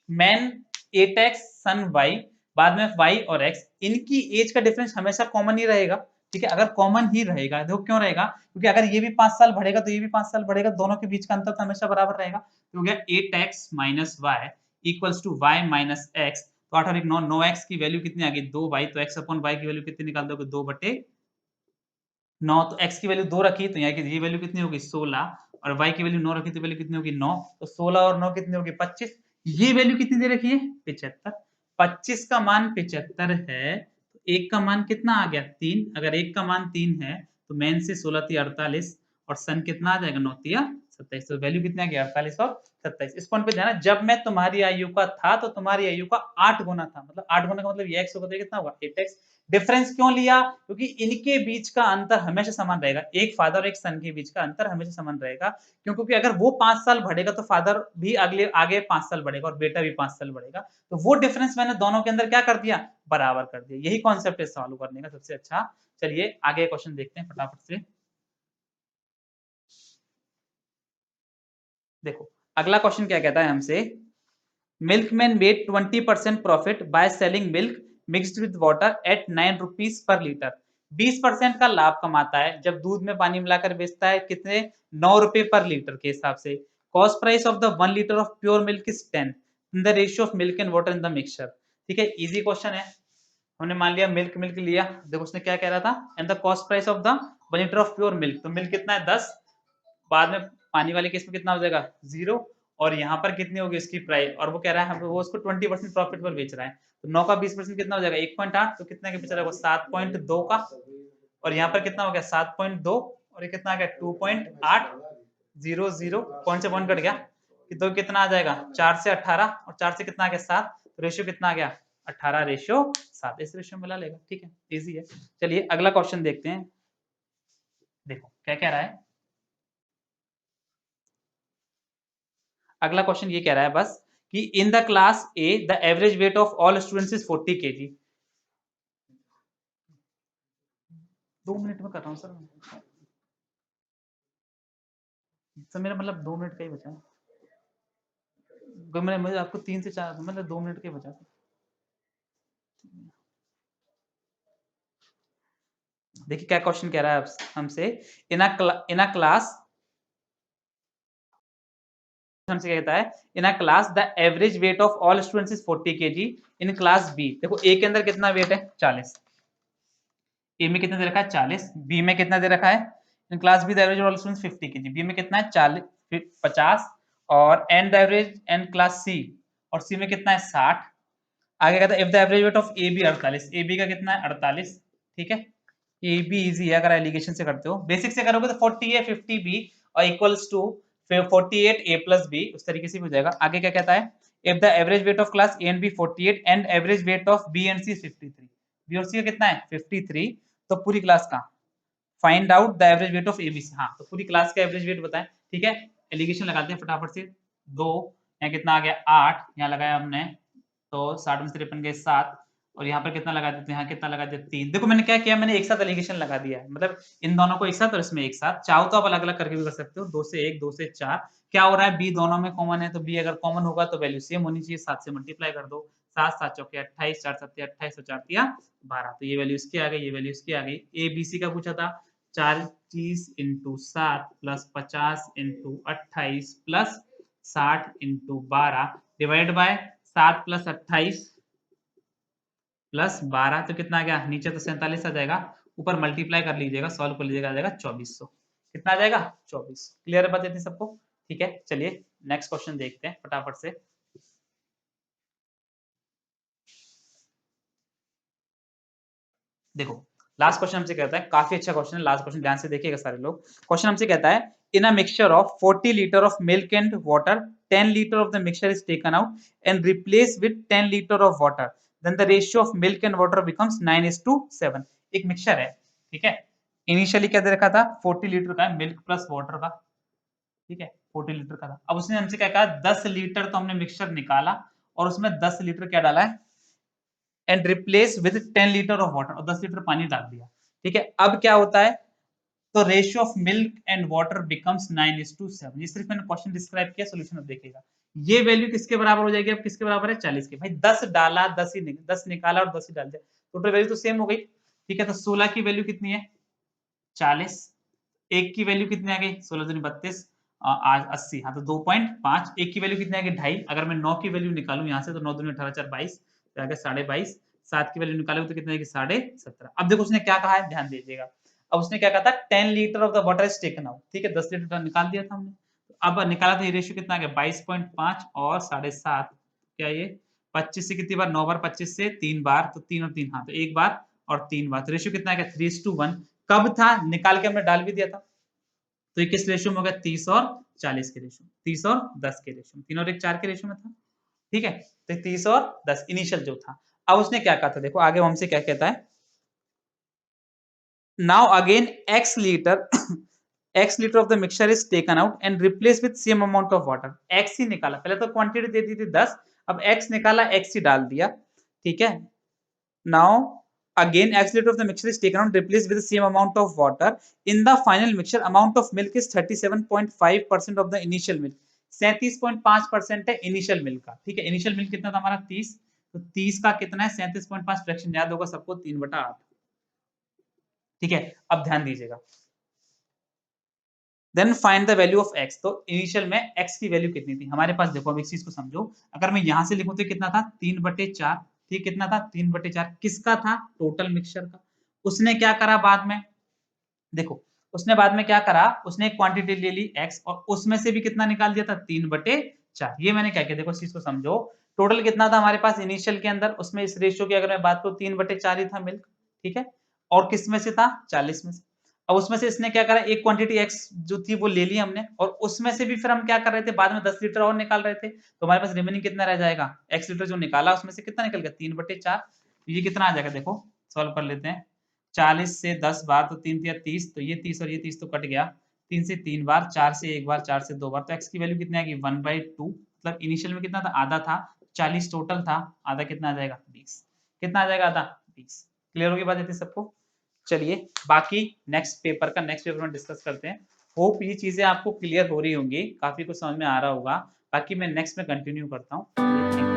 मैन 8x सन y, बाद में y और x, इनकी एज का डिफरेंस हमेशा कॉमन ही रहेगा, ठीक है, अगर कॉमन ही रहेगा, देखो क्यों रहेगा, क्योंकि अगर ये भी 5 साल बढ़ेगा तो ये भी 5 साल बढ़ेगा, दोनों के बीच का अंतर तो हमेशा बराबर रहेगा, तो हो गया 8x minus y equals to y minus x, तो 8 और 1 9, 9x की वैल्यू कितनी आ गई 2y, तो x अपॉन y की वैल्यू कितनी निकाल दोगे 2/9, तो x की वैल्यू 2 रखी तो यहाँ की ये वैल्यू कितनी होगी 16, और y की वैल्यू 9 रखी तो वैल्यू कितनी होगी 9, तो 16 और 9 कितनी होगी 25, ये वैल्यू कितनी दे रखी है 75, 25 का मान 75 है, तो एक का मान कितना आ गया 3, अगर एक का मान 3 है तो मेन से 16 3 48 और सन कितना आ जाएगा 9 3 27। तो वैल्यू कितना गया 48 और 27। इस पॉइंट पे ध्यान, जब मैं तुम्हारी आयु का था तो तुम्हारी आयु का 8 गुना था, मतलब 8 गुना का मतलब ये x होगा तो कितना होगा 8x। डिफरेंस क्यों लिया? क्योंकि इनके बीच का अंतर हमेशा समान रहेगा, एक फादर और एक सन के बीच का अंतर हमेशा समान रहेगा। क्यों? क्योंकि अगर वो 5 साल बढ़ेगा तो फादर भी अगले आगे 5 साल बढ़ेगा और बेटा भी 5 साल बढ़ेगा। तो वो डिफरेंस मैंने दोनों के अंदर क्या कर दिया, बराबर कर दिया। यही कॉन्सेप्ट है सॉल्व करने का सबसे अच्छा। चलिए आगे क्वेश्चन देखते हैं फटाफट से। देखो अगला क्वेश्चन क्या कहता है हमसे, milkman made 20% profit by selling milk mixed with water at 9 rupees per litre. 20% का लाभ कमाता है जब दूध में पानी मिलाकर बेचता है, कितने, 9 रुपए पर लीटर के हिसाब से। Cost price of the 1 litre of pure milk is 10 in the ratio of milk and water in the mixture. ठीक है, इजी क्वेश्चन है। हमने मान लिया मिल्क मिल्क लिया, देखो उसने क्या कह रहा था, and the cost price of the 1 litre of pure milk, तो मिल्क कितना है 10, बाद में पानी वाले केस में कितना हो जाएगा 0, और यहाँ पर कितनी होगी इसकी प्राइस, और वो कह रहा है वो उसको 20% प्रॉफिट पर बेच रहा है, तो 9 का 20% कितना हो जाएगा 1.8, तो कितना के पीछे रहेगा 7.2 का, और यहाँ पर कितना हो गया 7.2, और ये कितना आ गया 2.800, कौन से पॉइंट कट गया कि तो कितना आ जाएगा 4 से 18, और 4 से कितना आ गया 7, तो रेशियो कितना आ गया 18:7, इस रेशियो में ला लेगा। ठीक है, इजी है। चलिए अगला क्वेश्चन देखते हैं। देखो क्या कह रहा है, अगला क्वेश्चन ये कह रहा है बस कि in the class A the average weight of all students is 40 kg। 2 minute में कर रहा हूँ सर मेरा मतलब 2 मिनट का ही बचा है, मैंने मुझे आपको 3 से 4 मतलब 2 मिनट का ही बचा। देखिए क्या क्वेश्चन कह रहा है हमसे, इन अ क्लास, हमसे कहता है in a class the average weight of all students is 40 kg in class B. देखो ए के अंदर कितना वेट है 40, ए में कितना दे रखा है 40, बी में कितना दे रखा है, in class B the average all students 50 kg, B में कितना है 40 50, और and the average in class C, और सी में कितना है 60। आगे कहता है if the average weight of A B 48, A B का कितना है 48। ठीक है, ए बी इजी है, अगर एलिगेशन से करते हो, बेसिक से करोगे तो 40 ए 50 बी और equals to 48 A plus B, उस तरीके से भी हो जाएगा। आगे क्या कहता है, if the average weight of class A and B 48 and average weight of B and C 53, B और सी का कितना है 53, तो पूरी क्लास का find out the average weight of ABC. हाँ, तो पूरी क्लास का एवरेज वेट बताएं। ठीक है, एलिगेशन लगाते हैं फटाफट से। 2, यहाँ कितना आ गया 8, यहाँ लगाया हमने, तो 60 में से 53 गए 7, और यहाँ पर कितना लगा देते हैं, यहाँ कितना लगा देते 3। देखो मैंने क्या किया, मैंने एक साथ एलिगेशन लगा दिया है, मतलब इन दोनों को एक साथ और इसमें एक साथ। चाहो तो आप अलग अलग करके भी कर सकते हो, 2 से 1 2 से 4। क्या हो रहा है, बी दोनों में कॉमन है, तो बी अगर कॉमन होगा तो वैल्यू सेम होनी चाहिए, 7 से मल्टीप्लाई कर दो, 7 7 चौके 28, 4 7 28 और 4 तिया 12, तो ये वैल्यू इसकी आ गई, ये वैल्यू इसकी आ गई। ए बी सी का पूछा था, 40 into 7 plus 50 into 28 plus 60 into 12 divide by 7 plus 28 plus 12, तो कितना आ गया, नीचे तो 47 आ जाएगा, ऊपर मल्टीप्लाई कर लीजिएगा, सॉल्व कर लीजिएगा, आ जाएगा 2400। कितना आ जाएगा 24। क्लियर है बात इतनी सबको? ठीक है, चलिए नेक्स्ट क्वेश्चन देखते हैं फटाफट से। देखो लास्ट क्वेश्चन हमसे कहता है, काफी अच्छा क्वेश्चन है, लास्ट क्वेश्चन ध्यान से देखिएगा सारे लोग। क्वेश्चन हमसे कहता है in a mixture of 40 litre of milk and water 10 litre of the mixture is taken out and replace with 10 litre of water, then the ratio of milk and water becomes 9:7। एक मिक्सचर है, ठीक है, इनिशियली क्या दे रखा था 40 लीटर का मिल्क प्लस वाटर का, ठीक है 40 लीटर का था। अब उसने हमसे क्या कहा 10 लीटर तो हमने मिक्सचर निकाला और उसमें 10 लीटर क्या डाला है and replace with 10 litre of water, और 10 लीटर पानी डाल दिया। ठीक है, अब क्या होता है, तो ratio of milk and water becomes 9:7। ये सिर्फ मैंने क्वेश्चन डिस्क्राइब किया, सॉल्यूशन अब देखिएगा। ये वैल्यू किसके बराबर हो जाएगी, अब किसके बराबर है 40 के। भाई 10 डाला 10 निकाला और 10 ही डाल दिया, टोटल वैल्यू तो सेम हो गई। ठीक है, तो 16 की वैल्यू कितनी है 40, एक की वैल्यू कितनी आ गई 16 दूनी 32, आज 80, हाँ तो 2.5। एक की वैल्यू कितनी आ गई 2.5, अगर मैं 9 की वैल्यू निकालूं यहाँ से तो 9 दूनी 18 4 22, तो आ गया 22.5। 7 की वैल्यू निकालोगे तो कितनी आएगी 17.5। अब देखो उसने क्या कहा है, ध्यान दीजिएगा। अब उसने क्या कहा था 10 litre of the water is taken out, ठीक है 10 लीटर निकाल दिया था हमने, तो अब निकाला तो ये रेशियो कितना आ गया 22.5 और 7.5, क्या ये 25 से कितनी बार 9 बार 25 से 3 बार, तो 3 और 3, हाँ तो 1 बार और 3 बार, तो रेशियो कितना आ गया 3:1। कब था, निकाल के हमने डाल भी दिया था, तो ये किस रेशियो में हो गया 30 और 40 के रेशो, 30 और 10 के रेशो, 3 और 1 4 के रेशो में था, ठीक है। तो 30 और 10 इनिशियल जो था। अब उसने क्या कहा था, देखो आगे वो हमसे क्या कहता है, now again x litre x litre of the mixture is taken out and replace with same amount of water. x ही निकाला, पहले तो क्वांटिटी दे दी थी 10, अब x निकाला, x ही डाल दिया, ठीक है। Now again x liter of the mixture is taken out, replaced with the same amount of water. In the final mixture, amount of milk is 37.5% of the initial milk. 37.5% है इनिशियल मिल्क का, ठीक है। इनिशियल मिल्क कितना था हमारा 30, तो 30 का कितना है 37.5, फ्रैक्शन याद होगा सबको 3/8, ठीक है। अब ध्यान दीजिएगा, then find the value of x। तो इनिशियल में x की वैल्यू कितनी थी हमारे पास, देखो अब एक चीज को समझो, अगर मैं यहां से लिखूं तो कितना था 3/4, ठीक, कितना था 3/4, किसका था, टोटल मिक्सचर का। उसने क्या करा बाद में, देखो उसने बाद में क्या करा, उसने एक क्वांटिटी ले ली x और उसमें से भी कितना निकाल दिया था 3/4। ये मैंने क्या किया, देखो इस चीज को समझो, टोटल कितना था हमारे पास इनिशियल के अंदर, उसमें इस रेशियो की अगर मैं बात करूं 3/4 ही था मिल्क, ठीक है। और किस में से था 40 में से। अब उसमें से इसने क्या करा, एक क्वांटिटी x जो थी वो ले ली हमने, और उसमें से भी फिर हम क्या कर रहे थे, बाद में 10 लीटर और निकाल रहे थे, तो हमारे पास रिमेनिंग कितना रह जाएगा, x लीटर जो निकाला उसमें से कितना निकल गया 3/4। ये कितना आ जाएगा, देखो सॉल्व कर लेते हैं, 40 से 10 बार तो 3 या 30, तो ये 30 और ये 30 तो कट गया, 3 से 3 बार, 4 से 1 बार, 4 से 2 बार, तो x की वैल्यू कितनी आएगी 1/2, मतलब इनिशियल में कितना था, आधा था, 40 टोटल था, आधा कितना आ जाएगा 20, कितना आ जाएगा आधा 20। क्लियर होगी बात इतनी सबको। चलिए बाकी नेक्स्ट पेपर में डिस्कस करते हैं। होप ये चीजें आपको क्लियर हो रही होंगी, काफी कुछ समझ में आ रहा होगा, बाकी मैं नेक्स्ट में कंटिन्यू करता हूँ।